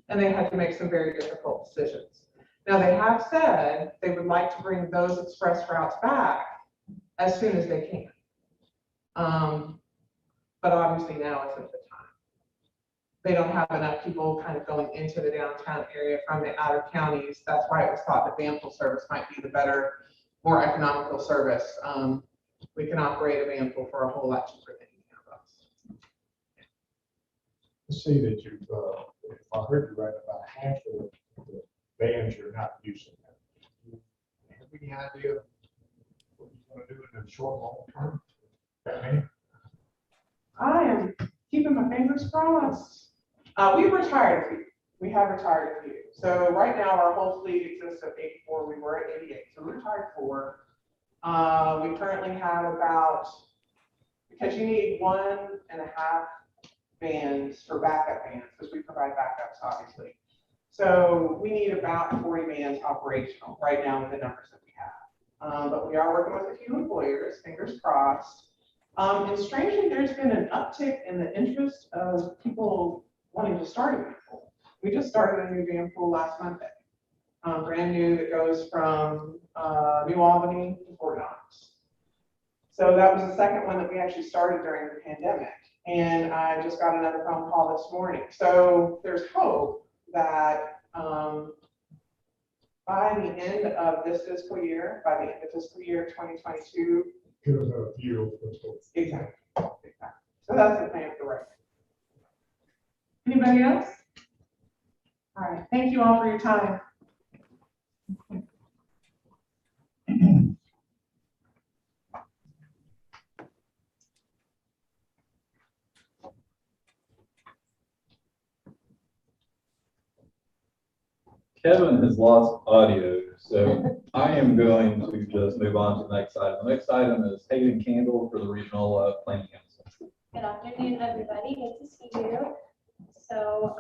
S14: And they had to make some very difficult decisions. Now, they have said they would like to bring those express routes back as soon as they can. But obviously now isn't the time. they don't have enough people kind of going into the downtown area from the outer counties. That's why it was thought that van pool service might be the better, more economical service. We can operate a van pool for a whole lot cheaper than any of us.
S15: I see that you've, if I heard you right, about half of the vans you're not using. Have any idea what you're gonna do in the short, long term? That many?
S14: I am keeping my fingers crossed. We've retired a few. We have retired a few. So right now our whole fleet exists of 84. We were at 88. So we retired 4. We currently have about, because you need 1.5 vans for backup vans, because we provide backups, obviously. So we need about 40 vans operational right now with the numbers that we have. But we are working with a few employers, fingers crossed. And strangely, there's been an uptick in the interest of people wanting to start a van pool. We just started a new van pool last Monday. Brand new, that goes from New Albany to Fort Knox. So that was the second one that we actually started during the pandemic. And I just got another phone call this morning. So there's hope that by the end of this fiscal year, by the end of fiscal year 2022,
S15: Give us a view.
S14: exactly. So that's the plan for right now. Anybody else? All right. Thank you all for your time.
S6: Kevin has lost audio, so I am going to just move on to the next item. The next item is Hayden Candle for the Regional Planning Council.
S16: Good afternoon, everybody. Good to see you. So,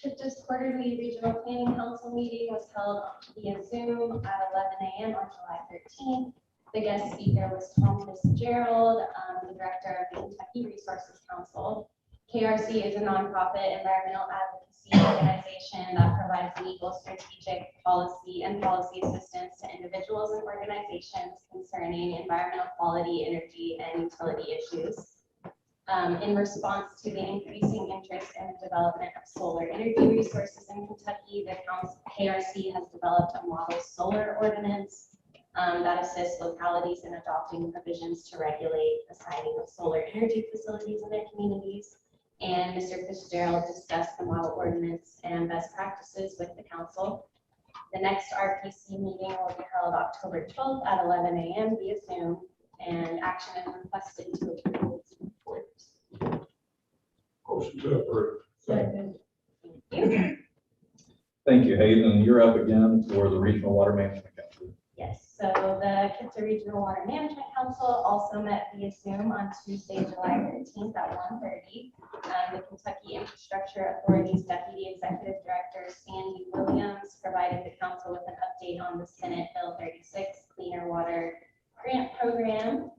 S16: KIPDA's quarterly regional planning council meeting was held via Zoom at 11 a.m. on July 13th. The guest speaker was Tom Fitzgerald, the director of the Kentucky Resources Council. KRC is a nonprofit environmental advocacy organization that provides legal, strategic, policy, and policy assistance to individuals and organizations concerning environmental quality, energy, and utility issues. In response to the increasing interest in the development of solar energy resources in Kentucky, the KRC has developed a model solar ordinance that assists localities in adopting provisions to regulate the siting of solar energy facilities in their communities. And Mr. Fitzgerald discussed the model ordinance and best practices with the council. The next RPC meeting will be held October 12th at 11 a.m. via Zoom, and action is requested to approve its report.
S15: Motion to approve.
S16: Thank you.
S6: Thank you, Hayden. You're up again for the Regional Water Management Council.
S16: Yes, so the KIPDA Regional Water Management Council also met via Zoom on Tuesday, July 13th at 1:30. The Kentucky Infrastructure Authority's Deputy Executive Director, Sandy Williams, provided the council with an update on the Senate Bill 36 Cleaner Water Grant Program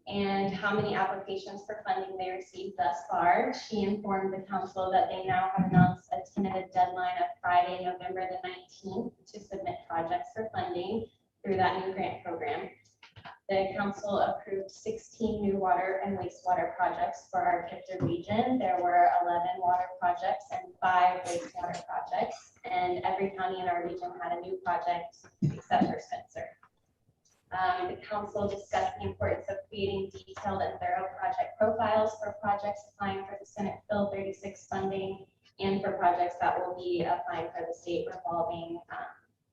S16: and how many applications for funding they received thus far. She informed the council that they now have announced a tentative deadline of Friday, November the 19th to submit projects for funding through that new grant program. The council approved 16 new water and wastewater projects for our KIPDA region. There were 11 water projects and 5 wastewater projects, and every county in our region had a new project except for Spencer. The council discussed the importance of creating detailed and thorough project profiles for projects applying for the Senate Bill 36 funding and for projects that will be applying for the state revolving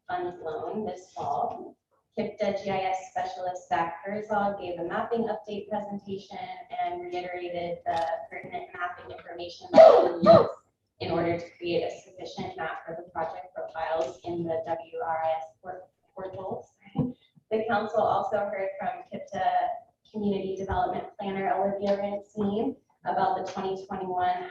S16: funds loan this fall. KIPDA GIS specialist Zach Herzog gave a mapping update presentation and reiterated the pertinent mapping information that we need in order to create a sufficient map for the project profiles in the WRIS portals. The council also heard from KIPDA Community Development Planner Olivia Rancine about the 2021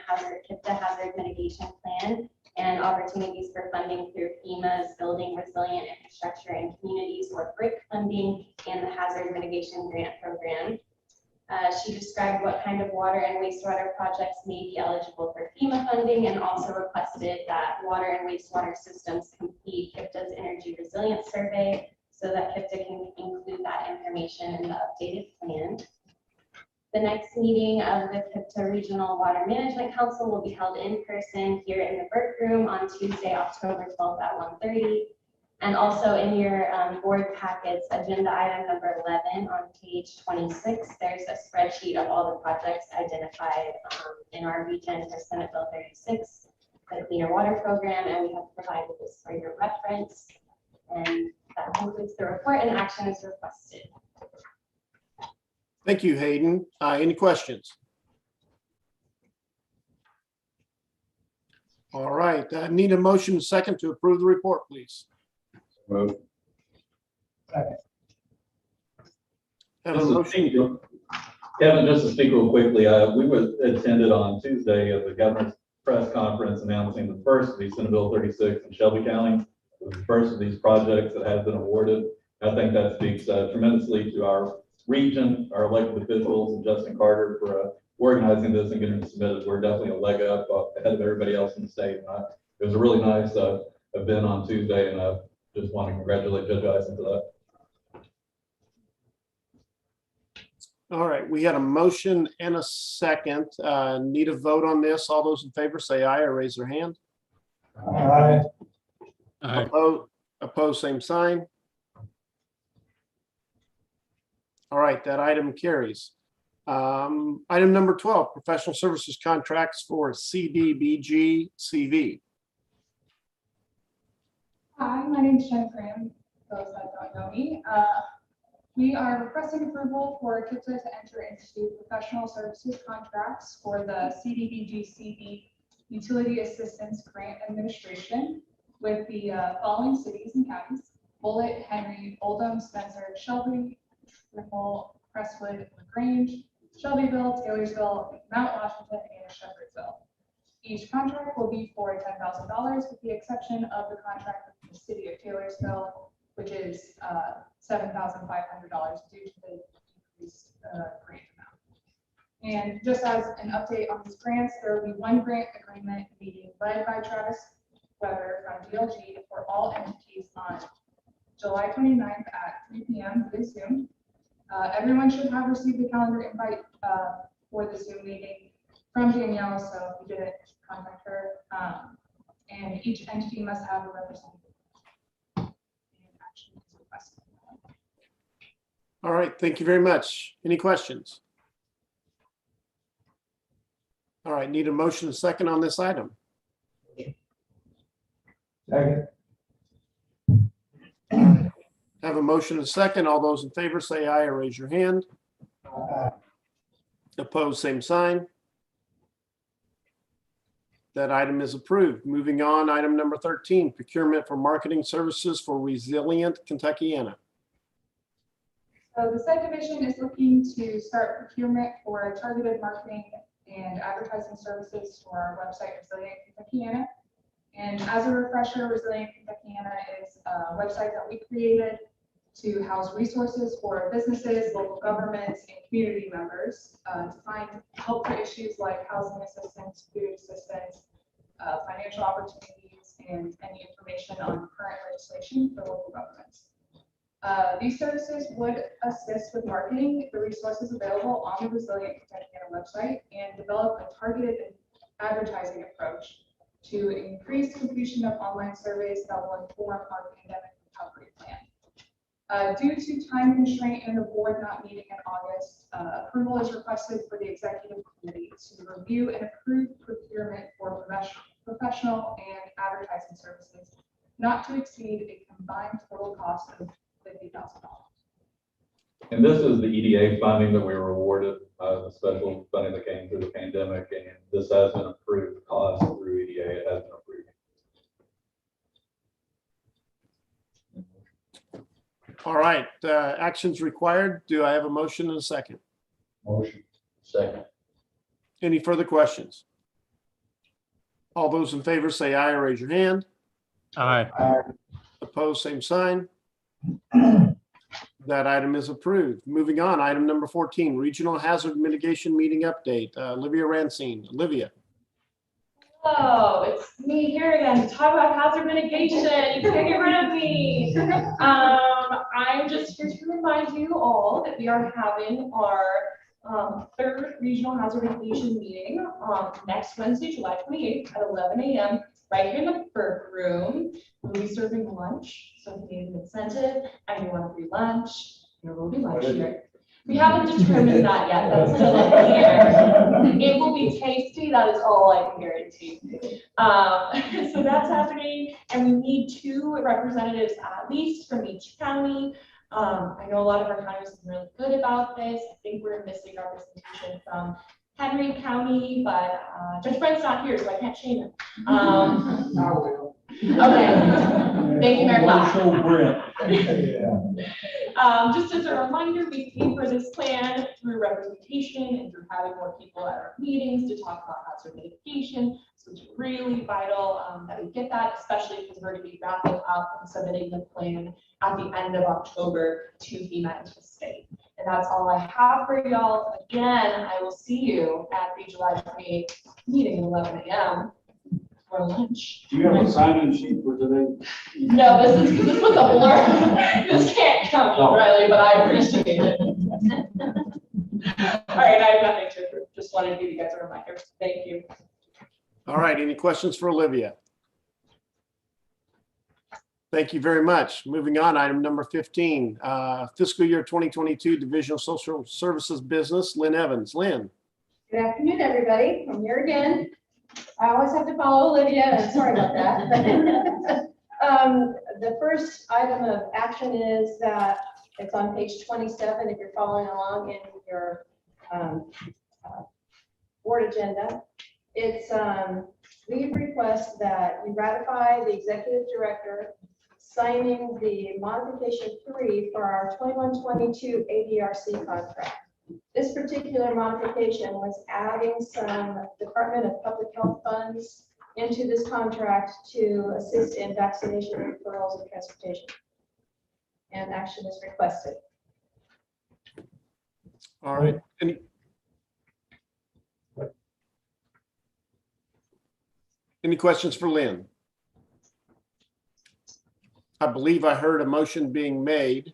S16: KIPDA Hazard Mitigation Plan and opportunities for funding through FEMA's Building Resilient Infrastructure in Communities, or BRIC funding, and the Hazard Mitigation Grant Program. She described what kind of water and wastewater projects may be eligible for FEMA funding, and also requested that water and wastewater systems complete KIPDA's Energy Resilience Survey so that KIPDA can include that information in the updated plan. The next meeting of the KIPDA Regional Water Management Council will be held in person here in the Burke Room on Tuesday, October 12th at 1:30. And also in your board packets, agenda item number 11 on page 26, there's a spreadsheet of all the projects identified in our region for Senate Bill 36, the Cleaner Water Program, and we have provided this for your reference. And that concludes the report, and action is requested.
S4: Thank you, Hayden. Any questions? All right, need a motion second to approve the report, please.
S6: Move.
S4: Have a motion.
S6: Kevin, just to speak real quickly, we attended on Tuesday of the governor's press conference announcing the first of these Senate Bill 36 in Shelby County, the first of these projects that has been awarded. I think that speaks tremendously to our region, our elected officials, and Justin Carter for organizing this and getting it submitted. We're definitely a leg up ahead of everybody else in the state. It was a really nice event on Tuesday, and I just want to congratulate Judge Eisen for that.
S4: All right, we had a motion and a second. Need a vote on this. All those in favor say aye or raise their hand.
S15: Aye.
S4: Opposed, same sign. All right, that item carries. Item number 12, professional services contracts for CDBG CV.
S10: Hi, my name is Jen Graham, those that don't know me. We are requesting approval for KIPDA to enter into professional services contracts for the CDBG-CV Utility Assistance Grant Administration with the following cities and counties: Bullitt, Henry, Oldham, Spencer, Shelby, Ripple, Crestwood, LaGrange, Shelbyville, Taylorsville, Mount Washington, and Shepherdsville. Each contract will be for $10,000 with the exception of the contract with the city of Taylorsville, which is $7,500 due to the decreased grant amount. And just as an update on these grants, there will be one grant agreement meeting led by Travis Weber from DLG for all entities on July 29th at 3 p.m. via Zoom. Everyone should have received the calendar invite for the Zoom meeting from Danielle, so if you didn't, contact her. And each entity must have a representative.
S4: All right, thank you very much. Any questions? All right, need a motion and second on this item.
S15: Second.
S4: Have a motion and second. All those in favor say aye or raise your hand.
S15: Aye.
S4: Opposed, same sign. That item is approved. Moving on, item number 13, procurement for marketing services for Resilient Kentuckiana.
S10: So the subdivision is looking to start procurement for targeted marketing and advertising services for our website, Resilient Kentuckiana. And as a refresher, Resilient Kentuckiana is a website that we created to house resources for businesses, local governments, and community members to find help for issues like housing assistance, food assistance, financial opportunities, and any information on current legislation for local governments. These services would assist with marketing the resources available on the Resilient Kentuckiana website and develop a targeted advertising approach to increase completion of online surveys that will inform our pandemic recovery plan. Due to time constraint and the board not meeting in August, approval is requested for the executive committee to review and approve procurement for professional and advertising services not to exceed a combined total cost of $50,000.
S6: And this is the EDA funding that we were awarded, the special funding that came through the pandemic, and this has been approved cost through EDA. It has been approved.
S4: All right, actions required. Do I have a motion and a second?
S15: Motion.
S6: Second.
S4: Any further questions? All those in favor say aye or raise your hand.
S5: Aye.
S4: Opposed, same sign. That item is approved. Moving on, item number 14, Regional Hazard Mitigation Meeting Update. Olivia Rancine. Olivia.
S17: Hello, it's me here again to talk about hazard mitigation. You can't get rid of me. I'm just here to remind you all that we are having our third regional hazard mitigation meeting, next Wednesday, July 28th at 11 a.m. right here in the Burke Room. We'll be serving lunch, so if you need an incentive and you want a free lunch, there will be lunch here. We haven't determined that yet, that's still up in the air. It will be tasty, that is all I can guarantee. So that's happening, and we need 2 representatives at least from each county. I know a lot of our counties have been really good about this. I think we're missing representation from Henry County, but Judge Brent's not here, so I can't shame him.
S12: I will.
S17: Okay, thank you, Mayor Black.
S7: Show Brent.
S17: Just as a reminder, we came for this plan through representation and through having more people at our meetings to talk about hazard mitigation. So it's really vital that we get that, especially because we're going to be wrapping up and submitting the plan at the end of October to FEMA and to the state. And that's all I have for y'all. Again, I will see you at the July 28th meeting at 11 a.m. for lunch.
S8: Do you have a sign-in sheet for today?
S17: No, this was a blur. This can't come, Riley, but I appreciate it. All right, I have nothing to approve. Just wanted to give you guys a reminder. Thank you.
S4: All right, any questions for Olivia? Thank you very much. Moving on, item number 15, fiscal year 2022 Division of Social Services Business, Lynn Evans. Lynn.
S2: Good afternoon, everybody. I'm here again. I always have to follow Olivia, and sorry about that. The first item of action is that it's on page 27 if you're following along in your board agenda. It's we request that you ratify the executive director signing the modification 3 for our 21-22 ADRC contract. This particular modification was adding some Department of Public Health funds into this contract to assist in vaccination referrals and transportation. And action is requested.
S4: All right. Any questions for Lynn? I believe I heard a motion being made.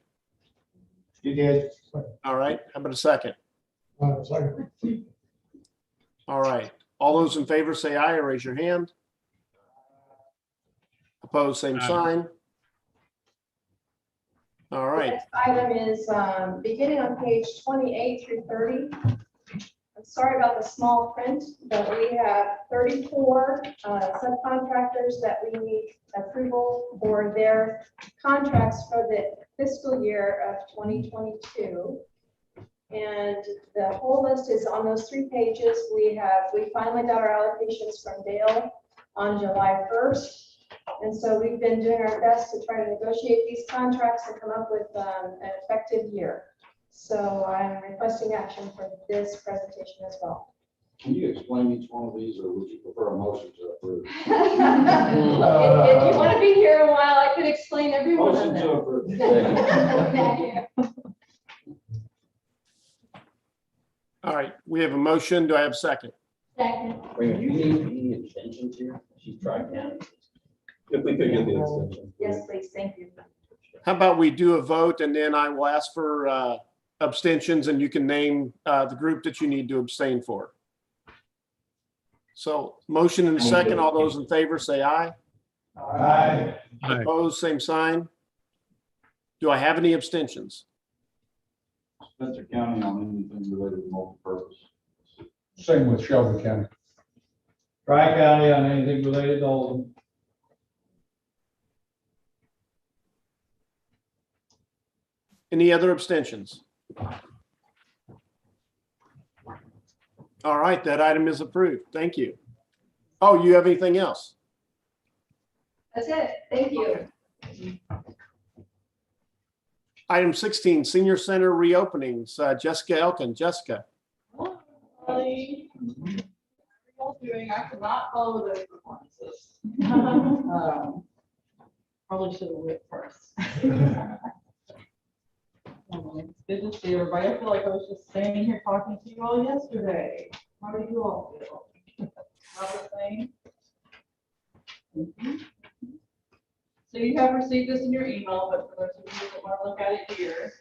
S15: You did.
S4: All right. How about a second?
S15: Second.
S4: All right. All those in favor say aye or raise your hand. Opposed, same
S5: Aye.
S4: sign. All
S2: The
S4: right.
S2: next item is beginning on page 28 through 30. I'm sorry about the small print, but we have 34 subcontractors that we need approval for their contracts for the fiscal year of 2022. And the whole list is on those 3 pages. We finally got our allocations from Dale on July 1st. And so we've been doing our best to try to negotiate these contracts and come up with an effective year. So I'm requesting action for this presentation as well.
S8: Can you explain each one of these, or would you prefer a motion to approve?
S2: If you want to be here a while, I could explain every one of
S8: Motion to
S2: them.
S8: approve.
S2: Thank you.
S4: All right. We have a motion. Do I have a second?
S2: Second.
S3: Wait, you need extensions here? She's trying to.
S6: If we could get the extension.
S2: Yes, please. Thank you.
S4: How about we do a vote and then I will ask for abstentions and you can name the group that you need to abstain for. So motion and second, all those in favor say aye.
S15: Aye.
S5: Aye.
S4: Opposed, same sign. Do I have any abstentions?
S8: Spencer County on anything related to multi-purpose.
S7: Same with Shelby County. Tri-County on anything related to all of them.
S4: Any other abstentions? All right, that item is approved. Thank you. Oh, you have anything else?
S2: That's it. Thank you.
S4: Item 16, Senior Center reopenings. Jessica Elkin. Jessica.
S14: How are you all doing? I could not follow those performances. Probably should have went first. It's good to see everybody. I feel like I was just standing here talking to you all yesterday. How do you all feel? How the same? So you have received this in your email, but for those of you that want to look at it here,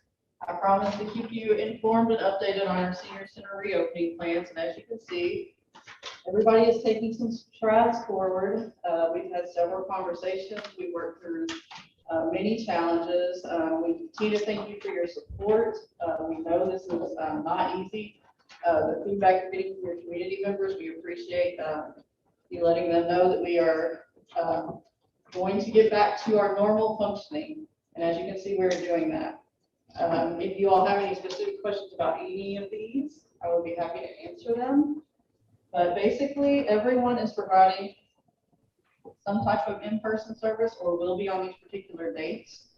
S18: I promise to keep you informed and updated on our senior center reopening plans, and as you can see, everybody is taking some strides forward. We've had several conversations. We worked through many challenges. We continue to thank you for your support. We know this is not easy. The feedback you're getting from your community members, we appreciate you letting them know that we are going to get back to our normal functioning. And as you can see, we're doing that. If you all have any specific questions about any of these, I would be happy to answer them. But basically, everyone is providing some type of in-person service or will be on these particular dates.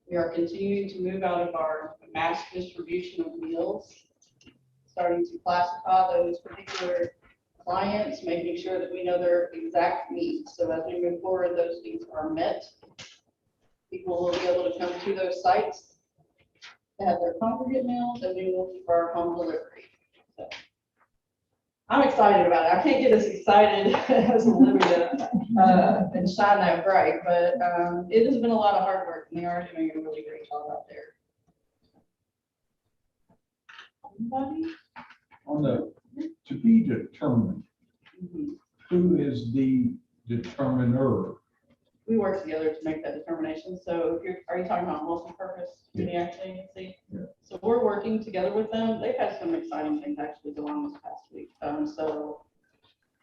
S18: We are continuing to move out of our mass distribution of meals, starting to classify those particular clients, making sure that we know their exact needs. So as we move forward, those needs are met. People will be able to come to those sites to have their congregate meals, and we will keep our home delivery. So I'm excited about it. I can't get as excited as Olivia and shine that bright, but it has been a lot of hard work, and they are doing a really great job out there. Anybody?
S7: On the, to be determined, who is the determiner?
S18: We work together to make that determination. So if you're, are you talking about multi-purpose community action agency?
S7: Yeah.
S18: So we're working together with them. They've had some exciting things actually go on this past week. So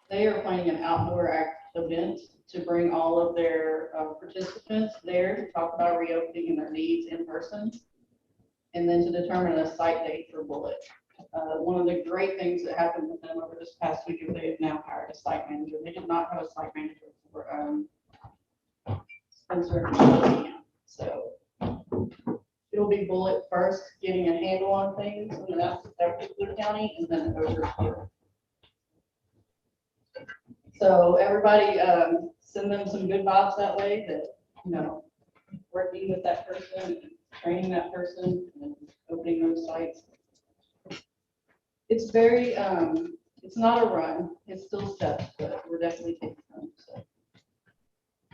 S18: they are planning an outdoor event to bring all of their participants there to talk about reopening and their needs in person, and then to determine a site date for Bullet. One of the great things that happened with them over this past week is they have now hired a site manager. They did not have a site manager for Spencer. So it'll be Bullet first, getting a handle on things, and then that's particular county, and then over here. So everybody, send them some good vibes that way, that, you know, working with that person, and training that person, and opening those sites. It's very, it's not a run, it's still steps, but we're definitely taking them, so.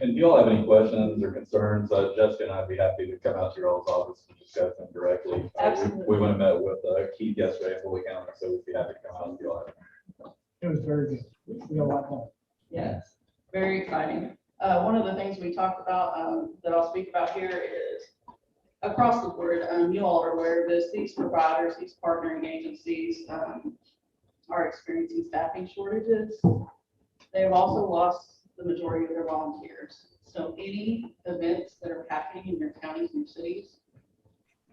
S6: And if you all have any questions or concerns, Jessica and I'd be happy to come out to your all's office and discuss them directly.
S18: Absolutely.
S6: We went and met with Keith yesterday in Fully County, so we'd be happy to come out if you all have.
S12: It was very good. We got a lot done.
S18: Yes, very exciting. One of the things we talked about that I'll speak about here is across the board, you all are aware of this, these providers, these partnering agencies are experiencing staffing shortages. They have also lost the majority of their volunteers. So any events that are happening in your counties and cities,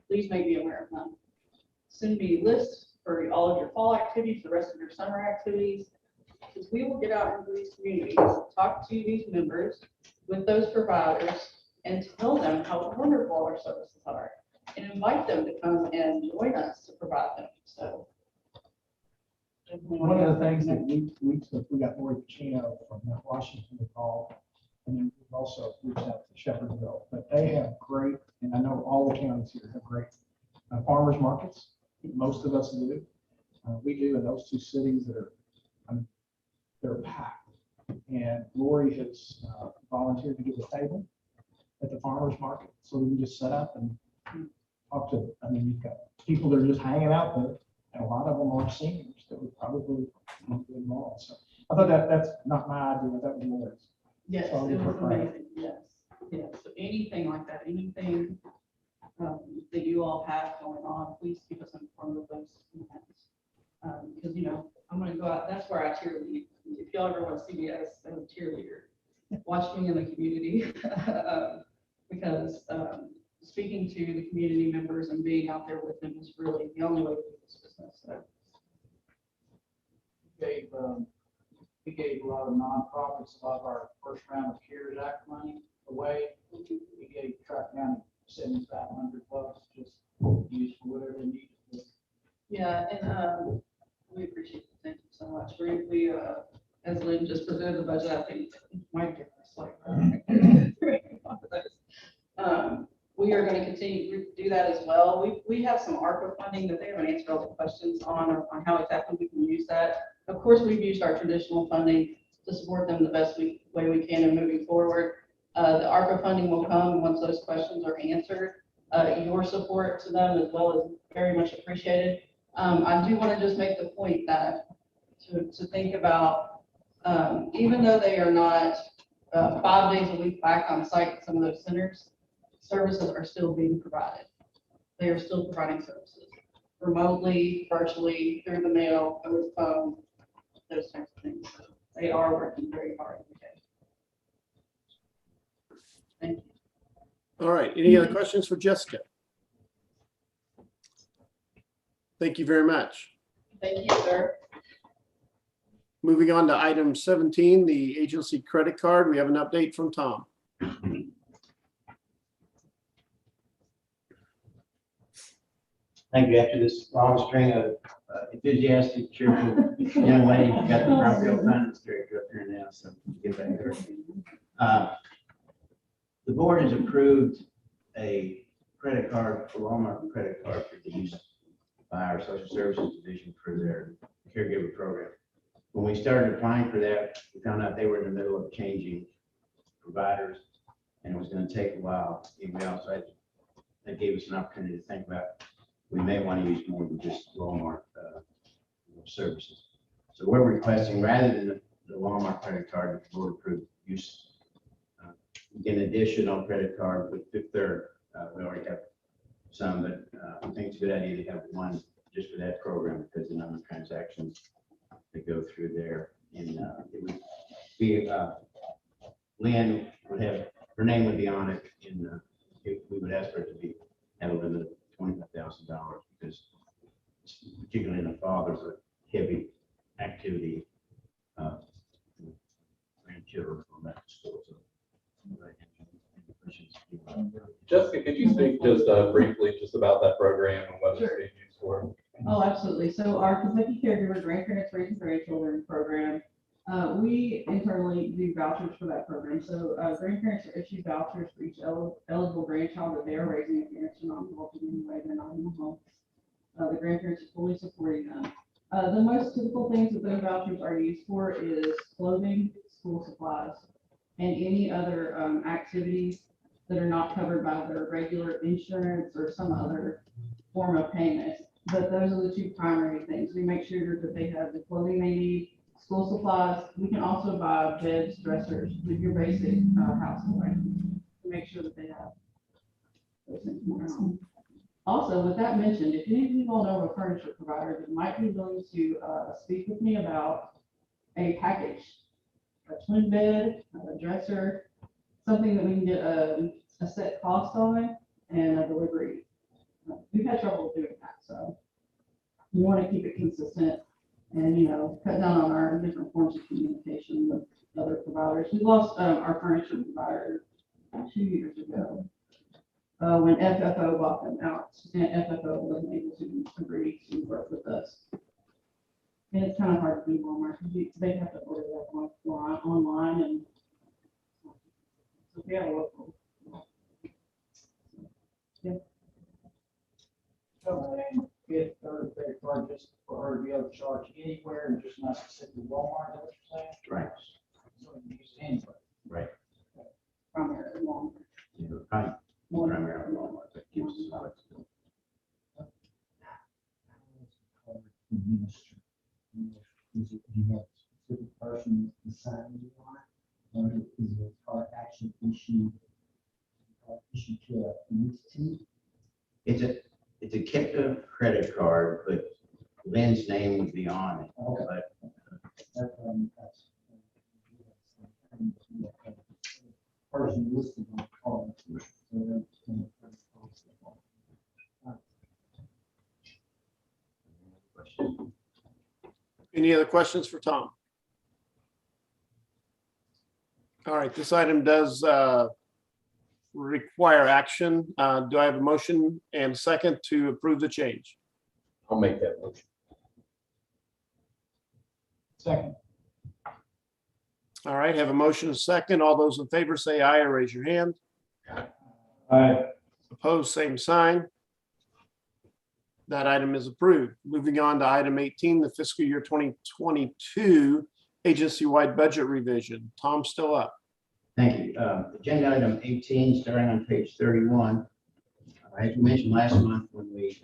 S18: please make me aware of them. Send me lists for all of your fall activities, the rest of your summer activities, because we will get out into these communities, talk to these members with those providers, and tell them how wonderful our services are, and invite them to come and join us to provide them. So
S12: One of the things that we got Lori Pacino from Washington to call, and then we've also reached out to Shepherdville, but they have great, and I know all the counties here have great farmers markets. Most of us do. We do in those two cities that are, they're packed. And Lori has volunteered to give a table at the farmers market, so we can just set up and talk to, I mean, you've got people that are just hanging out there, and a lot of them are seniors that would probably be involved. So I thought that's not my idea, that was Lori's.
S18: yes,
S12: So
S18: it was amazing. Yes, yes. So anything like that, anything that you all have going on, please keep us informed of those events. Because, you know, I'm going to go out, that's where I cheerlead. If y'all ever want to see me as a cheerleader, watch me in the community. Because speaking to the community members and being out there with them is really the only way to do this business. So.
S1: We gave a lot of nonprofits a lot of our first round of CARES Act money away. We gave Truck County $7,500 just use for whatever they needed.
S18: Yeah, and we appreciate it. Thank you so much. We as Lynn just presented the budget, I think might give us like we are going to continue to do that as well. We have some ARPA funding that they haven't answered all the questions on how exactly we can use that. Of course, we've used our traditional funding to support them the best way we can in moving forward. The ARPA funding will come once those questions are answered. your support to them as well is very much appreciated. I do want to just make the point that to think about, even though they are not 5 days a week back on site at some of those centers, services are still being provided. They are still providing services remotely, virtually, through the mail, over the phone, those types of things. So they are working very hard every day. Thank you.
S4: All right, any other questions for Jessica? Thank you very much.
S18: Thank you, sir.
S4: Moving on to item 17, the agency credit card. We have an update from Tom.
S9: Thank you. After this long string of enthusiastic, cheerful young lady, who got the property finance director up here now, so get back there. The board has approved a credit card, a Walmart credit card for the use by our social services division for their caregiver program. When we started applying for that, we found out they were in the middle of changing providers, and it was going to take a while. And we also had, that gave us an opportunity to think about, we may want to use more than just Walmart services. So we're requesting, rather than the Walmart credit card, the board approved use, get an additional credit card with Fifth Third. We already have some, but I think it's a good idea to have one just for that program because the number of transactions that go through there. And it would be, Lynn would have, her name would be on it, and we would ask for it to be, have a limit of $25,000 because particularly in the fall, there's a heavy activity. Grandchildren from that school. So,
S6: Jessica, could you speak just briefly just about that program and what it's being used for?
S18: Oh, absolutely. So our Kentucky Caregiver Grandparents Raising Grandchildren program, we internally do vouchers for that program. So grandparents are issued vouchers for each eligible grandchild that they are raising. If parents are not involved in any way, they're not in the home. The grandparents are fully supporting them. The most typical things that those vouchers are used for is clothing, school supplies, and any other activities that are not covered by their regular insurance or some other form of payment. But those are the two primary things. We make sure that they have the clothing they need, school supplies. We can also buy beds, dressers, with your basic household items to make sure that they have those things in their home. Also, with that mentioned, if any of you all know of a furniture provider that might be willing to speak with me about a package, a twin bed, a dresser, something that we can get a set cost on and a delivery. We've had trouble doing that, so we want to keep it consistent and, you know, cut down on our different forms of communication with other providers. We lost our furniture provider 2 years ago when FFO bought them out, and FFO wasn't able to agree to work with us. And it's kind of hard to do Walmart because they have to order that online, and so we have a local. Yeah.
S1: So if her credit card just for her to be able to charge anywhere and just not specifically Walmart, is that what you're saying?
S9: Right.
S1: So you can use it anywhere.
S9: Right.
S2: Primarily Walmart.
S9: Right. Primarily Walmart, but gives us flexibility.
S19: Is it, do you have a specific person deciding on it? Or is it a card actually issued to an entity?
S9: It's a KIPDA credit card, but Lynn's name would be on it.
S19: Okay.
S9: But
S19: That's person listed on the card. So
S4: Any other questions for Tom? All right, this item does require action. Do I have a motion and second to approve the change?
S6: I'll make that motion.
S19: second.
S4: All right, have a motion and second. All those in favor say aye or raise your hand.
S7: Aye.
S4: Opposed, same sign. That item is approved. Moving on to item 18, the fiscal year 2022 agency-wide budget revision. Tom, still up.
S9: thank you. Agenda item 18, starting on page 31. As we mentioned last month, when we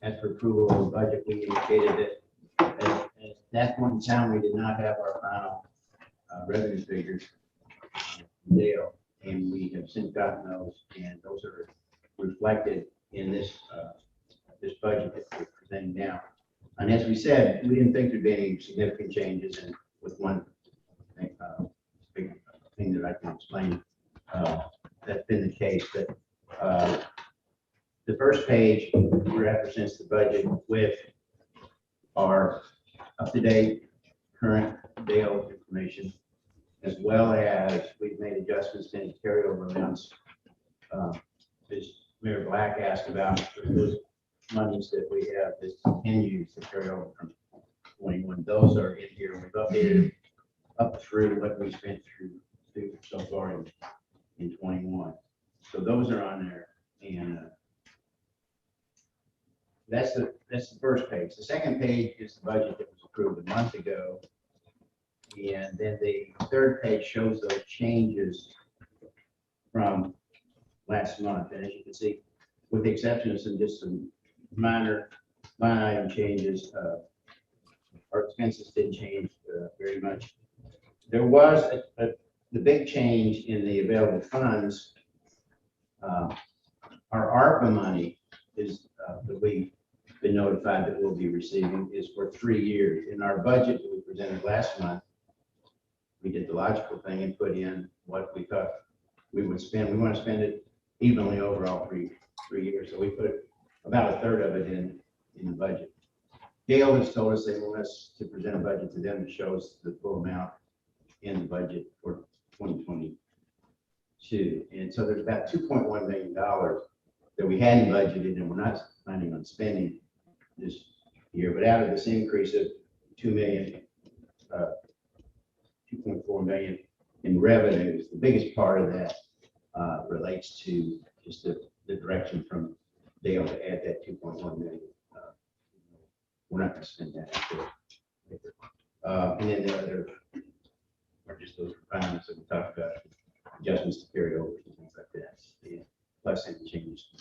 S9: asked for approval of the budget, we indicated that at that point in time, we did not have our final revenue figures Dale, and we have since gotten those, and those are reflected in this this budget that we're presenting now. And as we said, we didn't think there'd be any significant changes, and with one big thing that I can explain, that's been the case. But the first page represents the budget with our up-to-date current Dale information, as well as we've made adjustments to any carryover amounts. As Mayor Black asked about those monies that we have that can use to carry over from 21, those are in here. We've updated up through what we spent through so far in 21. So those are on there, and that's the first page. The second page is the budget that was approved a month ago. And then the third page shows those changes from last month. And as you can see, with the exception of some minor line item changes, our expenses didn't change very much. There was the big change in the available funds. Our ARPA money is that we've been notified that we'll be receiving is for 3 years. In our budget that we presented last month, we did the logical thing and put in what we thought we would spend. We want to spend it evenly over all three years. So we put about a third of it in the budget. Dale has told us they want us to present a budget to them that shows the full amount in the budget for 2022. And so there's about $2.1 million that we hadn't budgeted and we're not planning on spending this year. But out of this increase of $2.4 million in revenues, the biggest part of that relates to just the direction from Dale to add that 2.1 million. We're not going to spend that. And then the other are just those requirements that we talked about, adjustments to carry over and things like that. Yeah. Plus any changes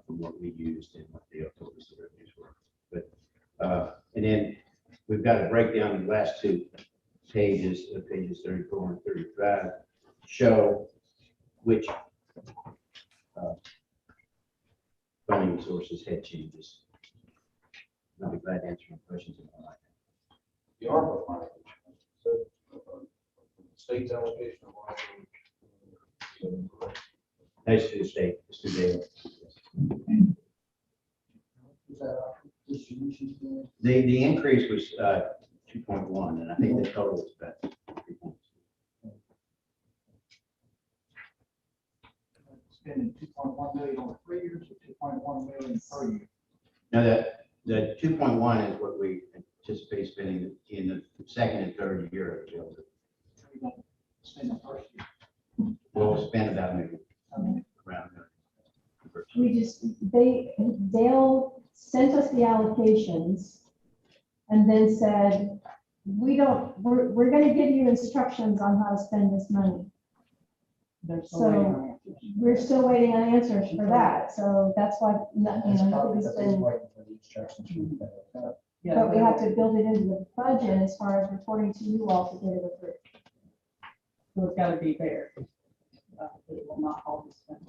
S9: from what we used and what Dale told us the revenues were. But and then we've got a breakdown in the last two pages, pages 34 and 35, show which funding sources had changes. I'll be glad to answer any questions if you like.
S8: The ARPA money, so state's allocation of
S9: That's to the state, it's to Dale. The increase was 2.1, and I think the total was about 3.2.
S1: Spending 2.1 million over 3 years or 2.1 million per year.
S9: Now the 2.1 is what we anticipate spending in the second and third year of the build.
S1: Spend the first year.
S9: We'll spend about maybe around there.
S2: Dale sent us the allocations and then said, we're going to give you instructions on how to spend this money. So we're still waiting on answers for that. So that's why, but we have to build it into the budget as far as reporting to you all to get it approved.
S1: So it's got to be there. It will not always spend.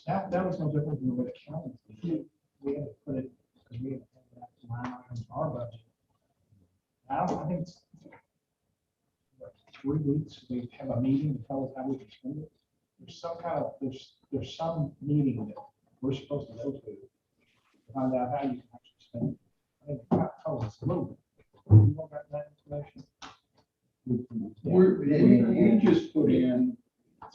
S15: That was no different than the way the county did. We had to put it, because we had to have that line item in our budget. I think it's 3 weeks, we have a meeting to tell us how we can spend it. There's some kind of, there's some meeting that we're supposed to go to find out how you can actually spend it. I think the cop told us a little bit. You know about that information?
S8: We just put in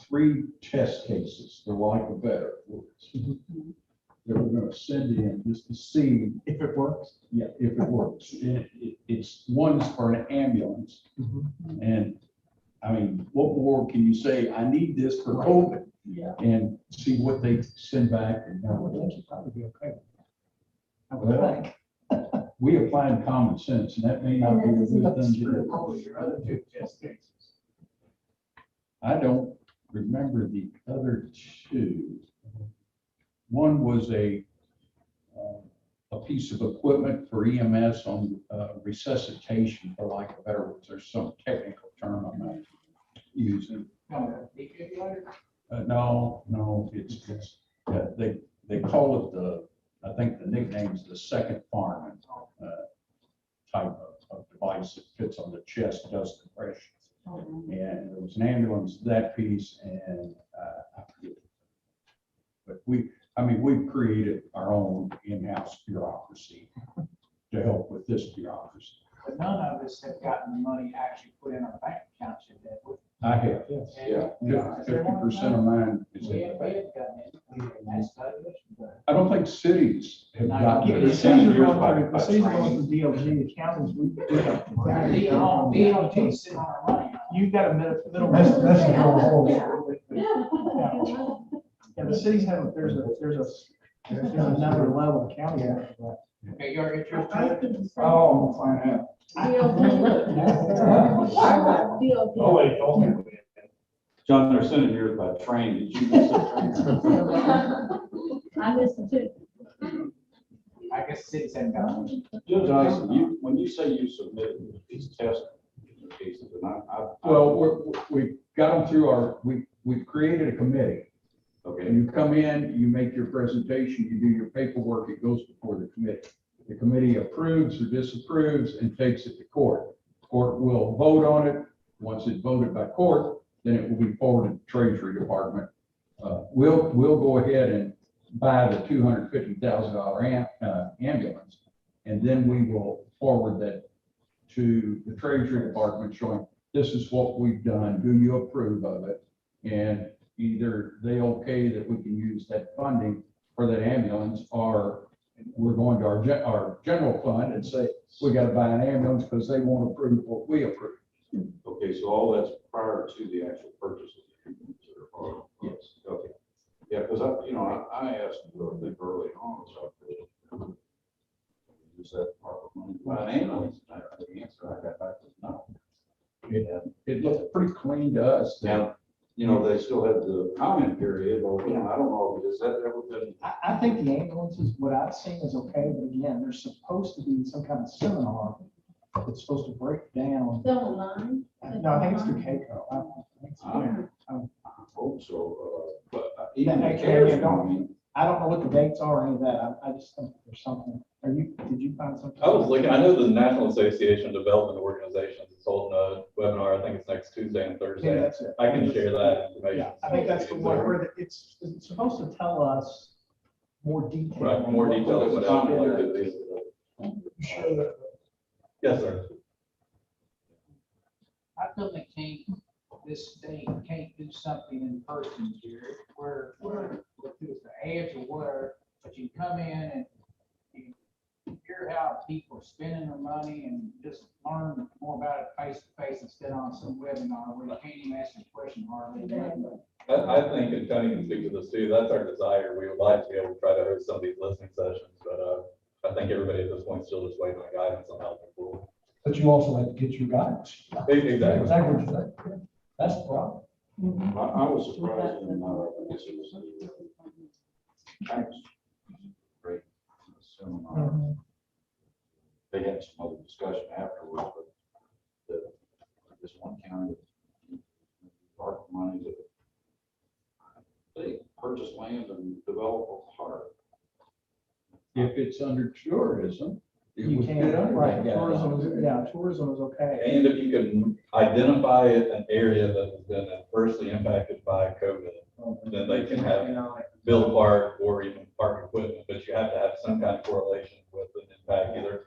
S8: 3 test cases, for lack of better words, that we're going to send in just to see
S15: If it works.
S8: yeah, if it works. It's one's for an ambulance. And I mean, what more can you say? I need this for COVID.
S15: Yeah.
S8: And see what they send back and
S15: That
S8: how
S15: would
S8: it
S15: actually probably be okay. I would
S8: Well,
S15: think.
S8: we applied common sense, and that may not be a good thing to do.
S15: Your other 2 test cases.
S8: I don't remember the other 2. One was a piece of equipment for EMS on resuscitation, for lack of better words. There's some technical term I'm not using. No, it's, they call it I think the nickname is the second fireman type of device that fits on the chest, does compression. And there was an ambulance, that piece, and I forget. But we've created our own in-house bureaucracy to help with this bureaucracy.
S1: But none of us have gotten the money actually put in our bank accounts yet, have we?
S8: I have,
S1: Yeah.
S8: 50% of mine is
S1: We
S8: in the
S1: have
S8: bank.
S1: gotten it. That's about it.
S8: I don't think cities have
S1: No,
S8: gotten
S1: yeah,
S8: it.
S12: The cities are going through DOG, the counties, we have.
S1: DOT sitting on our money.
S12: You've got a middle.
S15: That's a whole.
S12: Yeah, the cities have, there's another level of county.
S1: Okay, you already get yours?
S15: Oh, we'll find out. Oh, wait, hold on.
S6: John, they're sending yours by train. Did you miss that train?
S18: I listen too.
S1: I guess cities haven't got one.
S20: Judge Ison, when you say you submitted these test cases, and
S8: Well, we got them through we've created a committee.
S20: okay,
S8: And you come in, you make your presentation, you do your paperwork, it goes before the committee. The committee approves or disapproves and takes it to court. Court will vote on it. Once it's voted by court, then it will be forwarded to the Treasury Department. We'll go ahead and buy the $250,000 ambulance, and then we will forward that to the Treasury Department showing this is what we've done. Do you approve of it? And either they okay that we can use that funding for that ambulance, or we're going to our general fund and say, we got to buy an ambulance because they won't approve what we approve.
S20: okay, so all that's prior to the actual purchase of the ambulance, or?
S8: Yes.
S20: Okay, yeah, because I asked, I think early on, so I could use that part of money to buy an ambulance, and the answer I got back was no.
S8: It looked pretty clean to us.
S20: Now, they still had the comment period, or, I don't know, has that ever been?
S12: I think the ambulances, what I've seen is okay, but again, there's supposed to be some kind of seminar that's supposed to break down.
S18: Still online?
S12: No, I think it's through KCO.
S20: I hope so, but
S12: Yeah,
S20: even the
S12: yeah,
S20: CARES,
S12: yeah, don't-
S20: I mean,
S12: I don't know what the dates are or any of that. I just think there's something. Did you find something?
S6: I was looking, I know the National Association of Development Organizations is holding a webinar, I think it's next Tuesday and
S12: Yeah,
S6: Thursday.
S12: that's it.
S6: I can share that information.
S12: Yeah, I think that's the one where it's supposed to tell us more detail.
S6: Right, more detail of what activities. Yes, sir.
S1: I feel like this state can't do something in person here where if it's the ads or whatever, but you come in and you hear how people are spending their money and just learn more about it face to face instead on some webinar where you can't even ask a question hardly.
S6: I think, and Tony can speak to this too, that's our desire. We would like to be able to try to host some of these listening sessions, but I think everybody at this point is still just waiting on guidance on how to move forward.
S15: But you also have to get your guidance.
S6: Exactly.
S15: Exactly what you're saying. That's the problem.
S20: I was surprised, and I guess it was thanks. Great seminar. They had some other discussion afterwards, but this one county, ARC money that they purchase land and develop a park.
S8: If it's under tourism, it
S12: You
S8: would
S12: can't,
S8: fit under
S12: right,
S8: that.
S12: tourism is okay.
S6: And if you can identify an area that has been adversely impacted by COVID, then they can have build park or even park equipment, but you have to have some kind of correlation with an impact. Either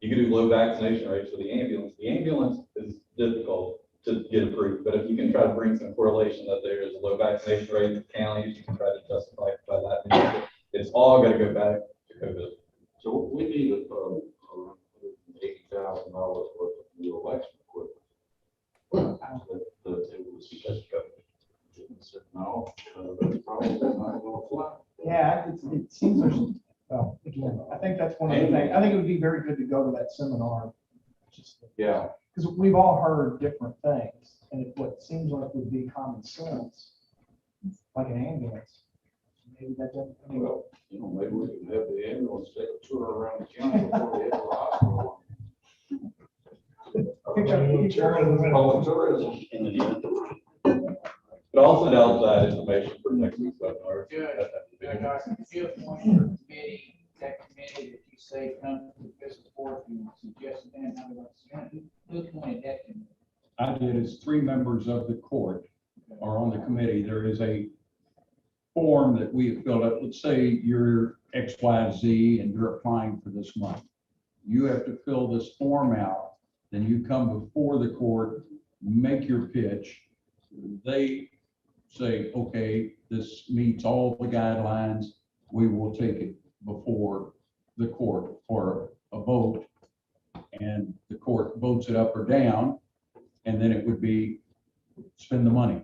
S6: you can do low vaccination rates for the ambulance. The ambulance is difficult to get approved, but if you can try to bring some correlation that there is a low vaccination rate in the counties, you can try to justify it by that. It's all got to go back to COVID.
S20: So we need around $80,000 worth of new election equipment. That it was because COVID. No, that's probably not going to fly.
S12: Yeah, it seems there's, well, again, I think that's one of the things. I think it would be very good to go to that seminar.
S20: Yeah.
S12: Because we've all heard different things, and what seems like would be common sense, like an ambulance.
S19: maybe that doesn't. I mean,
S20: Well, you know, maybe we can have the ambulance take a tour around the county before they head to the hospital. Public tourism.
S6: But I'll send out that information for next week's webinar.
S1: Good. If you appoint your committee, that committee that you say come to the fiscal board, you suggest them, how do I, who appointed that committee?
S8: I did is 3 members of the court are on the committee. There is a form that we have filled out. Let's say you're XYZ and you're applying for this month. You have to fill this form out, then you come before the court, make your pitch. They say, okay, this meets all the guidelines. We will take it before the court for a vote, and the court votes it up or down, and then it would be spend the money.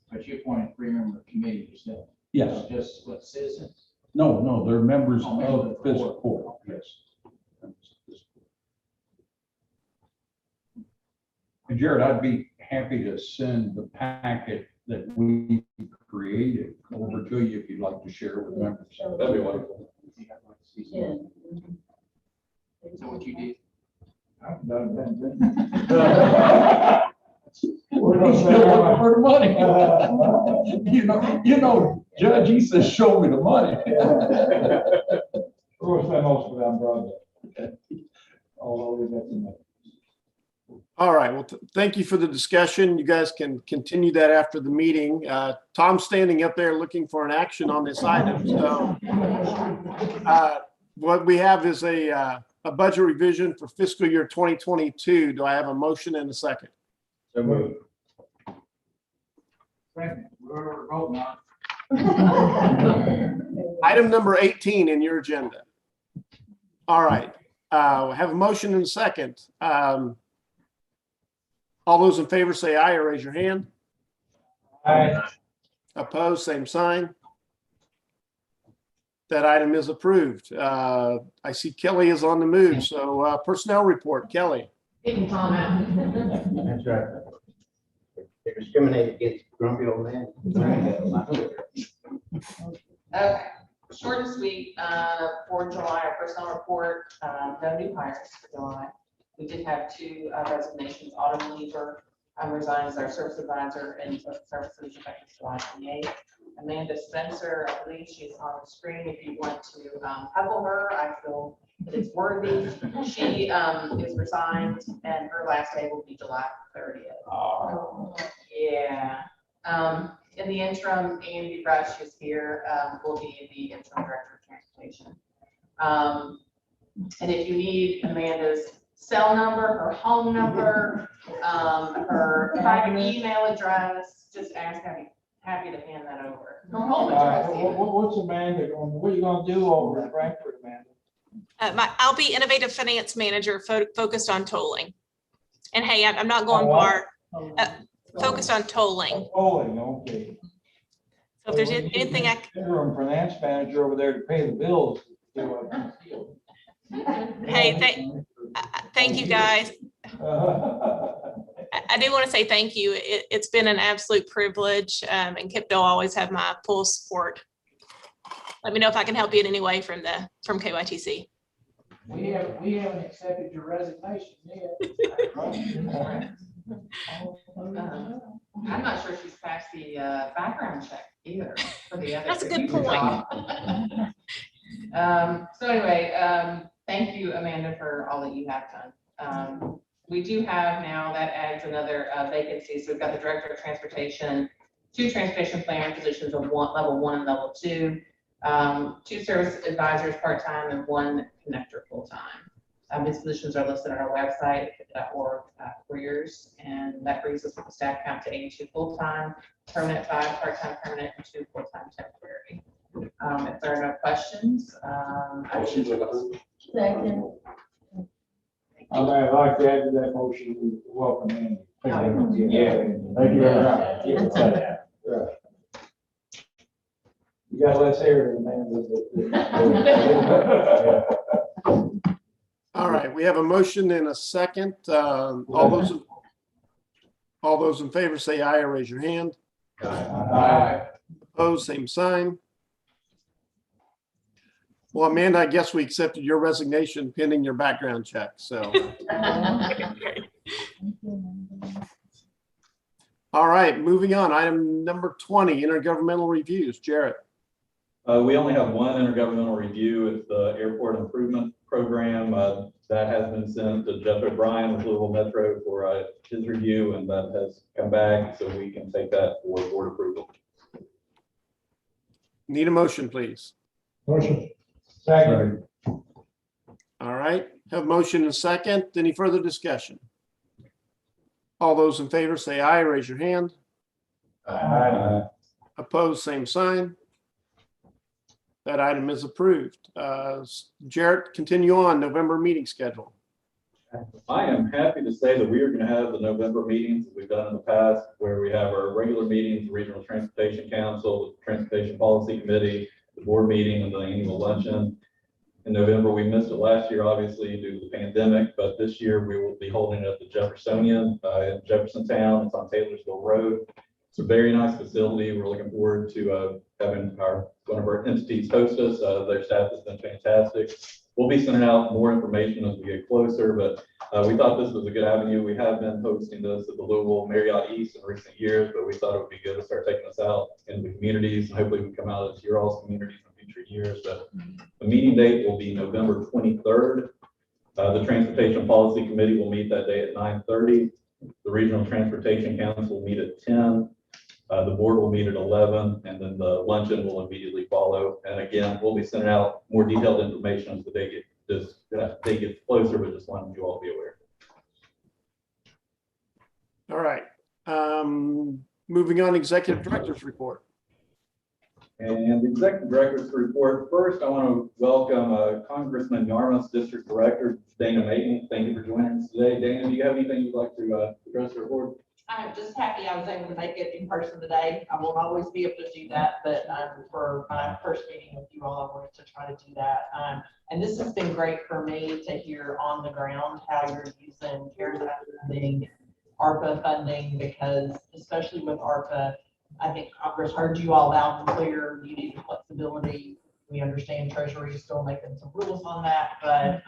S1: But you appointed 3-member committee yourself.
S8: Yes.
S1: Just what, citizens?
S8: No, they're members
S1: Oh,
S8: of the fiscal court. Yes. And Jared, I'd be happy to send the packet that we created over to you if you'd like to share it with members.
S6: That'd be wonderful.
S16: Yeah.
S1: So what you did?
S15: I've done that.
S8: We're gonna spend for the money. You know, Judge, he says, show me the money.
S15: We're gonna spend most of it on broadband. Although we got some.
S4: All right, well, thank you for the discussion. You guys can continue that after the meeting. Tom's standing up there looking for an action on this item. So what we have is a budget revision for fiscal year 2022. Do I have a motion and a second?
S9: So moved.
S1: Second, we're voting on.
S4: Item number 18 in your agenda. All right, we have a motion and a second. All those in favor say aye or raise your hand.
S15: Aye.
S4: Opposed, same sign. That item is approved. I see Kelly is on the move, so personnel report, Kelly.
S9: That's right. They discriminate against grumpy old man.
S19: Okay, short and sweet, for July, our personnel report, no new hires for July. We did have 2 resignations. Autumn Lever resigned as our service advisor and took services effective July 28th. Amanda Spencer, I believe she's on the screen. If you want to huggle her, I feel that it's worthy. She is resigned and her last day will be July 30th.
S15: Oh.
S19: Yeah. In the interim, Andy Rush is here, will be the interim director of transportation. And if you need Amanda's cell number, her home number, her private email address, just ask, I'd be happy to hand that over. Her home address. even.
S15: What's Amanda going, what are you gonna do over at Frankfurt, Amanda?
S3: I'll be innovative finance manager focused on tolling. And hey, I'm not going
S15: what?
S3: far, focused on tolling.
S15: Tolling, okay.
S3: So if there's anything I,
S15: Interim finance manager over there to pay the bills.
S3: hey, thank you guys. I do want to say thank you. It's been an absolute privilege, and KIPDA always have my full support. Let me know if I can help you in any way from KYTC.
S1: We haven't accepted your resignation yet.
S19: I'm not sure she's passed the background check either for the other.
S3: That's a good point.
S19: So anyway, thank you, Amanda, for all that you have done. We do have now, that adds another vacancy. So we've got the director of transportation, 2 transportation planner positions of level 1 and level 2, 2 service advisors part-time and 1 connector full-time. These positions are listed on our website, KIPDA.org careers, and that brings us with the staff count to 82 full-time, permanent 5, part-time permanent, and 2 full-time temporary. If there are no questions, I should.
S16: Second.
S15: I'd like to add to that motion, we welcome Andy.
S19: Yeah.
S15: Thank you very much. Yeah. You got less hair than Amanda.
S4: All right, we have a motion and a second. All those in favor say aye or raise your hand.
S15: Aye.
S4: Opposed, same sign. Well, Amanda, I guess we accepted your resignation pending your background check, so. All right, moving on. Item number 20, intergovernmental reviews. Jarrett.
S6: We only have one intergovernmental review. It's the Airport Improvement Program. That has been sent to Jeff O'Brien with Louisville Metro for his review, and that has come back, so we can take that for board approval.
S4: Need a motion, please.
S15: Motion. Second.
S4: All right, have motion and second. Any further discussion? All those in favor say aye, raise your hand.
S15: Aye.
S4: Opposed, same sign. That item is approved. Jarrett, continue on. November meeting schedule.
S6: I am happy to say that we are going to have the November meetings that we've done in the past, where we have our regular meetings, the Regional Transportation Council, the Transportation Policy Committee, the board meeting, and the annual luncheon. In November, we missed it last year, obviously, due to the pandemic, but this year we will be holding it at the Jeffersonian in Jeffersontown. It's on Taylorsville Road. It's a very nice facility. We're looking forward to having one of our entities host us. Their staff has been fantastic. We'll be sending out more information as we get closer, but we thought this was a good avenue. We have been hosting this at the Louisville Marriott East in recent years, but we thought it would be good to start taking this out in the communities, and hopefully we can come out into your all's communities in future years. But the meeting date will be November 23rd. The Transportation Policy Committee will meet that day at 9:30. The Regional Transportation Council will meet at 10. The board will meet at 11, and then the luncheon will immediately follow. And again, we'll be sending out more detailed information as the day gets closer, but just wanted you all to be aware.
S4: All right. Moving on, Executive Director's report.
S6: And the Executive Director's report. First, I want to welcome Congressman Yarmouth's District Director, Dana Mayton. Thank you for joining us today. Dana, do you have anything you'd like to address the report?
S3: I'm just happy I was able to make it in person today. I won't always be able to do that, but for my first meeting with you all, I wanted to try to do that. And this has been great for me to hear on the ground how you're using CARES Act funding, ARPA funding, because especially with ARPA, I think Congress heard you all loud and clear. You need flexibility. We understand Treasury is still making some rules on that, but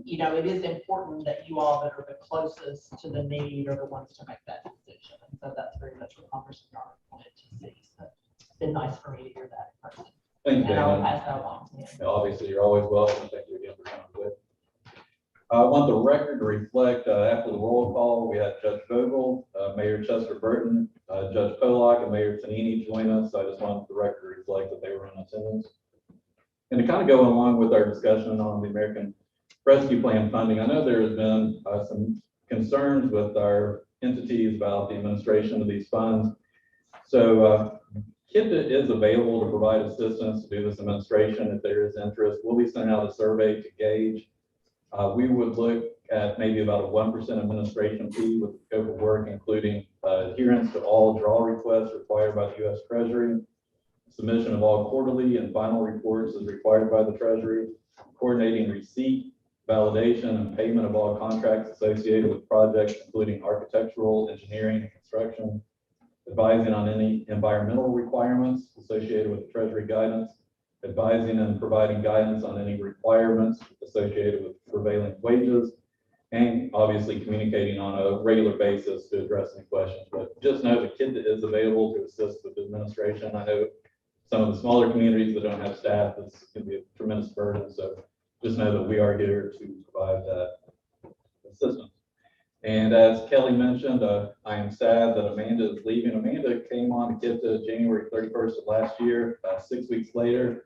S3: you know, it is important that you all that are the closest to the need are the ones to make that decision. And so that's very much what Congressman Yarmouth wanted to see. So it's been nice for me to hear that in person.
S6: Thank you,
S3: and I'll
S6: Dana.
S3: pass that along to you.
S6: Obviously, you're always welcome. Thank you again for coming with. I want the record to reflect after the roll call, we had Judge Vogel, Mayor Chester Burton, Judge Polak, and Mayor Tanini join us. So I just wanted the record to reflect that they were in attendance. And to kind of go along with our discussion on the American Rescue Plan funding, I know there has been some concerns with our entities about the administration of these funds. So KIPDA is available to provide assistance to do this administration if there is interest. We'll be sending out a survey to gauge. We would look at maybe about a 1% administration fee with the scope of work, including adherence to all draw requests required by the U.S. Treasury, submission of all quarterly and final reports as required by the Treasury, coordinating receipt, validation, and payment of all contracts associated with projects, including architectural, engineering, and construction, advising on any environmental requirements associated with the Treasury guidance, advising and providing guidance on any requirements associated with prevailing wages, and obviously communicating on a regular basis to address any questions. But just know that KIPDA is available to assist with the administration. I know some of the smaller communities that don't have staff, it's going to be a tremendous burden. So just know that we are here to provide that assistance. And as Kelly mentioned, I am sad that Amanda is leaving. Amanda came on to KIPDA January 31st of last year. 6 weeks later,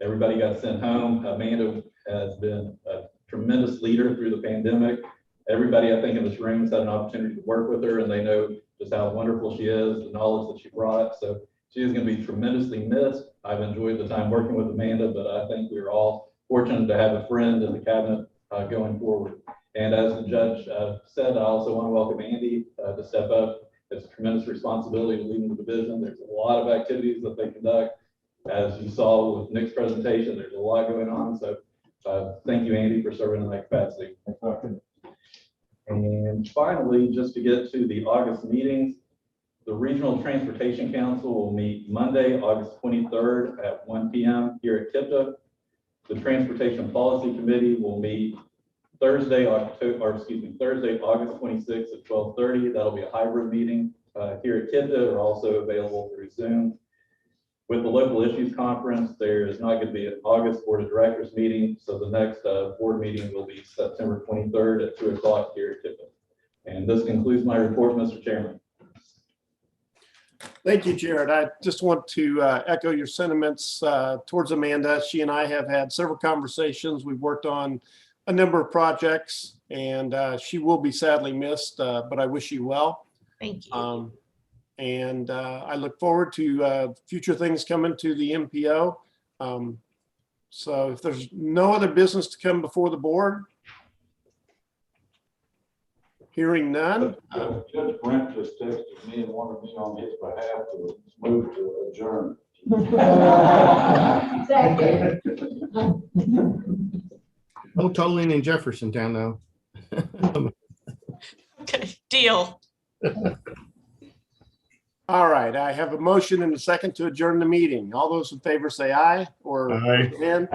S6: everybody got sent home. Amanda has been a tremendous leader through the pandemic. Everybody, I think, in this room has had an opportunity to work with her, and they know just how wonderful she is, the knowledge that she brought. So she is going to be tremendously missed. I've enjoyed the time working with Amanda, but I think we're all fortunate to have a friend in the cabinet going forward. And as the judge said, I also want to welcome Andy to step up. It's a tremendous responsibility to lead the division. There's a lot of activities that they conduct. As you saw with Nick's presentation, there's a lot going on. So thank you, Andy, for serving in that capacity. And finally, just to get to the August meetings, the Regional Transportation Council will meet Monday, August 23rd at 1 p.m. here at KIPDA. The Transportation Policy Committee will meet Thursday, August 26th at 12:30. That'll be a hybrid meeting here at KIPDA, or also available through Zoom. With the Local Issues Conference, there is not going to be an August Board of Directors meeting, so the next board meeting will be September 23rd at 2 o'clock here at KIPDA. And this concludes my report, Mr. Chairman.
S4: Thank you, Jared. I just want to echo your sentiments towards Amanda. She and I have had several conversations. We've worked on a number of projects, and she will be sadly missed, but I wish you well.
S3: Thank you.
S4: And I look forward to future things coming to the MPO. So if there's no other business to come before the board, hearing none.
S20: Judge Brent just texted me and wanted me on his behalf to move to adjourn.
S2: Second.
S3: No tolling in Jeffersontown though. Okay, deal.
S4: All right, I have a motion and a second to adjourn the meeting. All those in favor say aye or
S3: Aye.
S4: hand.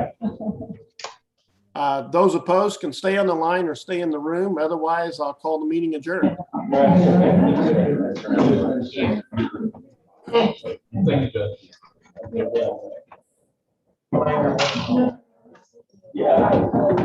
S4: Those opposed can stay on the line or stay in the room. Otherwise, I'll call the meeting adjourned.
S6: Thank you, Judge.
S2: Yeah.